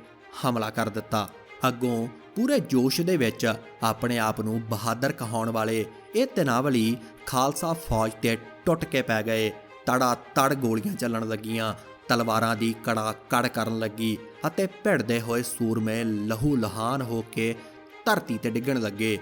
ਹਮਲਾ ਕਰ ਦਿੱਤਾ। ਅੱਗੋਂ ਪੂਰੇ ਜੋਸ਼ ਦੇ ਵਿੱਚ ਆਪਣੇ ਆਪ ਨੂੰ ਬਹਾਦਰ ਕਹਾਉਣ ਵਾਲੇ ਇਹ ਤਿਨਾਵਲੀ ਖਾਲਸਾ ਫੌਜ 'ਤੇ ਟੁੱਟ ਕੇ ਪੈ ਗਏ। ਤੜਾ ਤੜ ਗੋਲੀਆਂ ਚੱਲਣ ਲੱਗੀਆਂ, ਤਲਵਾਰਾਂ ਦੀ ਕੜਾ ਕੜ ਕਰਨ ਲੱਗੀ ਅਤੇ ਭਿੜਦੇ ਹੋਏ ਸੂਰਮੇ ਲਹੂ ਲਹਾਨ ਹੋ ਕੇ ਧਰਤੀ 'ਤੇ ਡਿੱਗਣ ਲੱਗੇ।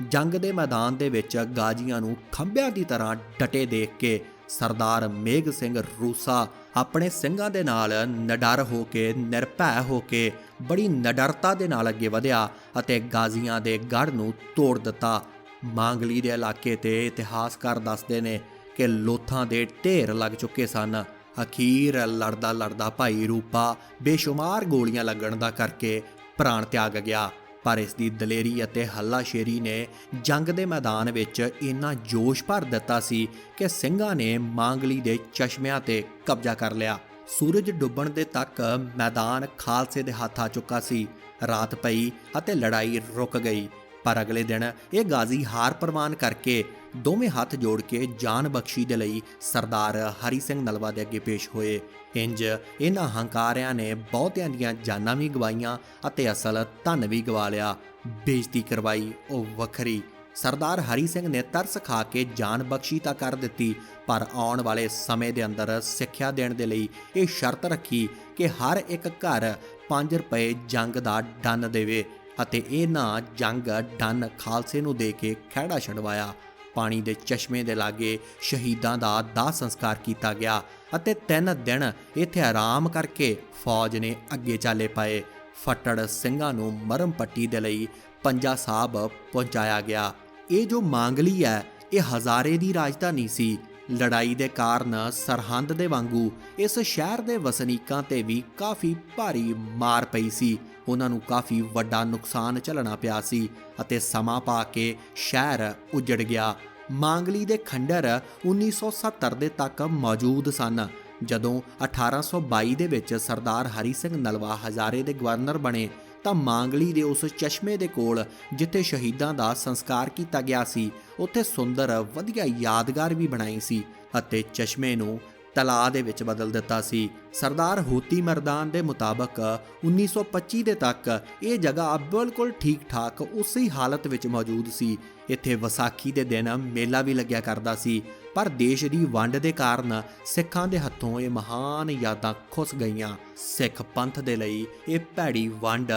ਜੰਗ ਦੇ ਮੈਦਾਨ ਦੇ ਵਿੱਚ ਗਾਜੀਆਂ ਨੂੰ ਖੰਭਿਆਂ ਦੀ ਤਰ੍ਹਾਂ ਡਟੇ ਦੇਖ ਕੇ ਸਰਦਾਰ ਮੇਘ ਸਿੰਘ ਰੂਸਾ ਆਪਣੇ ਸਿੰਘਾਂ ਦੇ ਨਾਲ ਨਿਡਰ ਹੋ ਕੇ, ਨਿਰਭੈ ਹੋ ਕੇ ਬੜੀ ਨਿਡਰਤਾ ਦੇ ਨਾਲ ਅੱਗੇ ਵਧਿਆ ਅਤੇ ਗਾਜ਼ੀਆਂ ਦੇ ਗੜ੍ਹ ਨੂੰ ਤੋੜ ਦਿੱਤਾ। ਮਾਂਗਲੀ ਦੇ ਇਲਾਕੇ 'ਤੇ ਇਤਿਹਾਸਕਾਰ ਦੱਸਦੇ ਨੇ ਕਿ ਲੋਥਾਂ ਦੇ ਢੇਰ ਲੱਗ ਚੁੱਕੇ ਸਨ। ਅਖੀਰ ਲੜਦਾ ਲੜਦਾ ਭਾਈ ਰੂਪਾ ਬੇਸ਼ੁਮਾਰ ਗੋਲੀਆਂ ਲੱਗਣ ਦਾ ਕਰਕੇ ਪ੍ਰਾਣ ਤਿਆਗ ਗਿਆ। ਪਰ ਇਸ ਦੀ ਦਲੇਰੀ ਅਤੇ ਹੱਲਾਸ਼ੇਰੀ ਨੇ ਜੰਗ ਦੇ ਮੈਦਾਨ ਵਿੱਚ ਇੰਨਾ ਜੋਸ਼ ਭਰ ਦਿੱਤਾ ਸੀ ਕਿ ਸਿੰਘਾਂ ਨੇ ਮਾਂਗਲੀ ਦੇ ਚਸ਼ਮਿਆਂ 'ਤੇ ਕਬਜ਼ਾ ਕਰ ਲਿਆ। ਸੂਰਜ ਡੁੱਬਣ ਦੇ ਤੱਕ ਮੈਦਾਨ ਖਾਲਸੇ ਦੇ ਹੱਥ ਆ ਚੁੱਕਾ ਸੀ। ਰਾਤ ਪਈ ਅਤੇ ਲੜਾਈ ਰੁਕ ਗਈ। ਪਰ ਅਗਲੇ ਦਿਨ ਇਹ ਗਾਜ਼ੀ ਹਾਰ ਪ੍ਰਵਾਨ ਕਰਕੇ ਦੋਵੇਂ ਹੱਥ ਜੋੜ ਕੇ ਜਾਨ ਬਖਸ਼ੀ ਦੇ ਲਈ ਸਰਦਾਰ ਹਰੀ ਸਿੰਘ ਨਲਵਾ ਦੇ ਅੱਗੇ ਪੇਸ਼ ਹੋਏ। ਇੰਜ ਇਹਨਾਂ ਹੰਕਾਰਿਆਂ ਨੇ ਬਹੁਤਿਆਂ ਦੀਆਂ ਜਾਨਾਂ ਵੀ ਗਵਾਈਆਂ ਅਤੇ ਅਸਲ ਧਨ ਵੀ ਗਵਾ ਲਿਆ। ਬੇਇੱਜ਼ਤੀ ਕਰਵਾਈ ਉਹ ਵੱਖਰੀ। ਸਰਦਾਰ ਹਰੀ ਸਿੰਘ ਨੇ ਤਰਸ ਖਾ ਕੇ ਜਾਨ ਬਖਸ਼ੀ ਤਾਂ ਕਰ ਦਿੱਤੀ, ਪਰ ਆਉਣ ਵਾਲੇ ਸਮੇਂ ਦੇ ਅੰਦਰ ਸਿੱਖਿਆ ਦੇਣ ਦੇ ਲਈ ਇਹ ਸ਼ਰਤ ਰੱਖੀ ਕਿ ਹਰ ਇੱਕ ਘਰ 5 ਰੁਪਏ ਜੰਗ ਦਾ ਡੰਨ ਦੇਵੇ ਅਤੇ ਇਹਨਾਂ ਜੰਗ ਡੰਨ ਖਾਲਸੇ ਨੂੰ ਦੇ ਕੇ ਖਹਿੜਾ ਛਡਵਾਇਆ। ਪਾਣੀ ਦੇ ਚਸ਼ਮੇ ਦੇ ਲਾਗੇ ਸ਼ਹੀਦਾਂ ਦਾ ਦਾਹ ਸੰਸਕਾਰ ਕੀਤਾ ਗਿਆ ਅਤੇ 3 ਦਿਨ ਇੱਥੇ ਆਰਾਮ ਕਰਕੇ ਫੌਜ ਨੇ ਅੱਗੇ ਚਾਲੇ ਪਾਏ। ਫੱਟੜ ਸਿੰਘਾਂ ਨੂੰ ਮਰਮ ਪੱਟੀ ਦੇ ਲਈ ਪੰਜਾ ਸਾਹਿਬ ਪਹੁੰਚਾਇਆ ਗਿਆ। ਇਹ ਜੋ ਮਾਂਗਲੀ ਹੈ, ਇਹ ਹਜ਼ਾਰੇ ਦੀ ਰਾਜਧਾਨੀ ਸੀ। ਲੜਾਈ ਦੇ ਕਾਰਨ ਸਰਹੰਦ ਦੇ ਵਾਂਗੂ ਇਸ ਸ਼ਹਿਰ ਦੇ ਵਸਨੀਕਾਂ ਤੇ ਵੀ ਕਾਫੀ ਭਾਰੀ ਮਾਰ ਪਈ ਸੀ। ਉਹਨਾਂ ਨੂੰ ਕਾਫੀ ਵੱਡਾ ਨੁਕਸਾਨ ਝੱਲਣਾ ਪਿਆ ਸੀ ਅਤੇ ਸਮਾਂ ਪਾ ਕੇ ਸ਼ਹਿਰ ਉਜੜ ਗਿਆ। ਮਾਂਗਲੀ ਦੇ ਖੰਡਰ 1970 ਦੇ ਤੱਕ ਮੌਜੂਦ ਸਨ। ਜਦੋਂ 1822 ਦੇ ਵਿੱਚ ਸਰਦਾਰ ਹਰੀ ਸਿੰਘ ਨਲਵਾ ਹਜ਼ਾਰੇ ਦੇ ਗਵਰਨਰ ਬਣੇ ਤਾਂ ਮਾਂਗਲੀ ਦੇ ਉਸ ਚਸ਼ਮੇ ਦੇ ਕੋਲ ਜਿੱਥੇ ਸ਼ਹੀਦਾਂ ਦਾ ਸੰਸਕਾਰ ਕੀਤਾ ਗਿਆ ਸੀ, ਉੱਥੇ ਸੁੰਦਰ ਵਧੀਆ ਯਾਦਗਾਰ ਵੀ ਬਣਾਈ ਸੀ ਅਤੇ ਚਸ਼ਮੇ ਨੂੰ ਤਲਾਅ ਦੇ ਵਿੱਚ ਬਦਲ ਦਿੱਤਾ ਸੀ। ਸਰਦਾਰ ਹੋਤੀ ਮਰਦਾਨ ਦੇ ਮੁਤਾਬਕ 1925 ਦੇ ਤੱਕ ਇਹ ਜਗ੍ਹਾ ਬਿਲਕੁਲ ਠੀਕ ਠਾਕ ਉਸੇ ਹਾਲਤ ਵਿੱਚ ਮੌਜੂਦ ਸੀ। ਇੱਥੇ ਵਿਸਾਖੀ ਦੇ ਦਿਨ ਮੇਲਾ ਵੀ ਲੱਗਿਆ ਕਰਦਾ ਸੀ, ਪਰ ਦੇਸ਼ ਦੀ ਵੰਡ ਦੇ ਕਾਰਨ ਸਿੱਖਾਂ ਦੇ ਹੱਥੋਂ ਇਹ ਮਹਾਨ ਯਾਦਾਂ ਖੁੱਸ ਗਈਆਂ। ਸਿੱਖ ਪੰਥ ਦੇ ਲਈ ਇਹ ਭੈੜੀ ਵੰਡ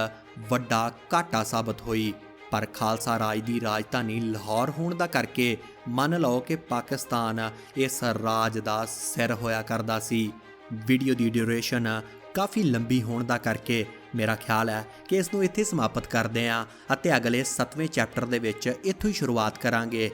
ਵੱਡਾ ਘਾਟਾ ਸਾਬਤ ਹੋਈ। ਪਰ ਖਾਲਸਾ ਰਾਜ ਦੀ ਰਾਜਧਾਨੀ ਲਾਹੌਰ ਹੋਣ ਦਾ ਕਰਕੇ ਮੰਨ ਲਓ ਕਿ ਪਾਕਿਸਤਾਨ ਇਸ ਰਾਜ ਦਾ ਸਿਰ ਹੋਇਆ ਕਰਦਾ ਸੀ। ਵੀਡੀਓ ਦੀ ਡਿਊਰੇਸ਼ਨ ਕਾਫੀ ਲੰਬੀ ਹੋਣ ਦਾ ਕਰਕੇ ਮੇਰਾ ਖਿਆਲ ਹੈ ਕਿ ਇਸ ਨੂੰ ਇੱਥੇ ਸਮਾਪਤ ਕਰਦੇ ਹਾਂ ਅਤੇ ਅਗਲੇ 7ਵੇਂ ਚੈਪਟਰ ਦੇ ਵਿੱਚ ਇੱਥੋਂ ਹੀ ਸ਼ੁਰੂਆਤ ਕਰਾਂਗੇ,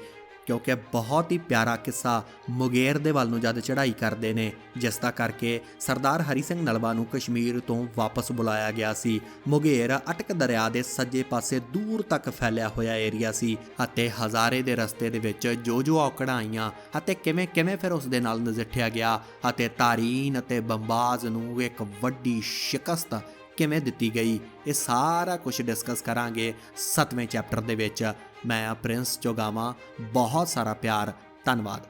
ਕਿਉਂਕਿ ਬਹੁਤ ਹੀ ਪਿਆਰਾ ਕਿੱਸਾ ਮੁਗੇਰ ਦੇ ਵੱਲ ਨੂੰ ਜਦ ਚੜ੍ਹਾਈ ਕਰਦੇ ਨੇ, ਜਿਸ ਦਾ ਕਰਕੇ ਸਰਦਾਰ ਹਰੀ ਸਿੰਘ ਨਲਵਾ ਨੂੰ ਕਸ਼ਮੀਰ ਤੋਂ ਵਾਪਸ ਬੁਲਾਇਆ ਗਿਆ ਸੀ। ਮੁਗੇਰ ਅਟਕ ਦਰਿਆ ਦੇ ਸੱਜੇ ਪਾਸੇ ਦੂਰ ਤੱਕ ਫੈਲਿਆ ਹੋਇਆ ਏਰੀਆ ਸੀ ਅਤੇ ਹਜ਼ਾਰੇ ਦੇ ਰਸਤੇ ਦੇ ਵਿੱਚ ਜੋ ਔਕੜਾਂ ਆਈਆਂ ਅਤੇ ਕਿਵੇਂ ਫਿਰ ਉਸ ਦੇ ਨਾਲ ਨਜਿੱਠਿਆ ਗਿਆ ਅਤੇ ਤਾਰੀਨ ਅਤੇ ਬੰਬਾਜ਼ ਨੂੰ ਇੱਕ ਵੱਡੀ ਸ਼ਿਕਸਤ ਕਿਵੇਂ ਦਿੱਤੀ ਗਈ, ਇਹ ਸਾਰਾ ਕੁਝ ਡਿਸਕਸ ਕਰਾਂਗੇ 7ਵੇਂ ਚੈਪਟਰ ਦੇ ਵਿੱਚ। ਮੈਂ ਪ੍ਰਿੰਸ ਚੋਗਾਵਾਂ, ਬਹੁਤ ਸਾਰਾ ਪਿਆਰ, ਧੰਨਵਾਦ।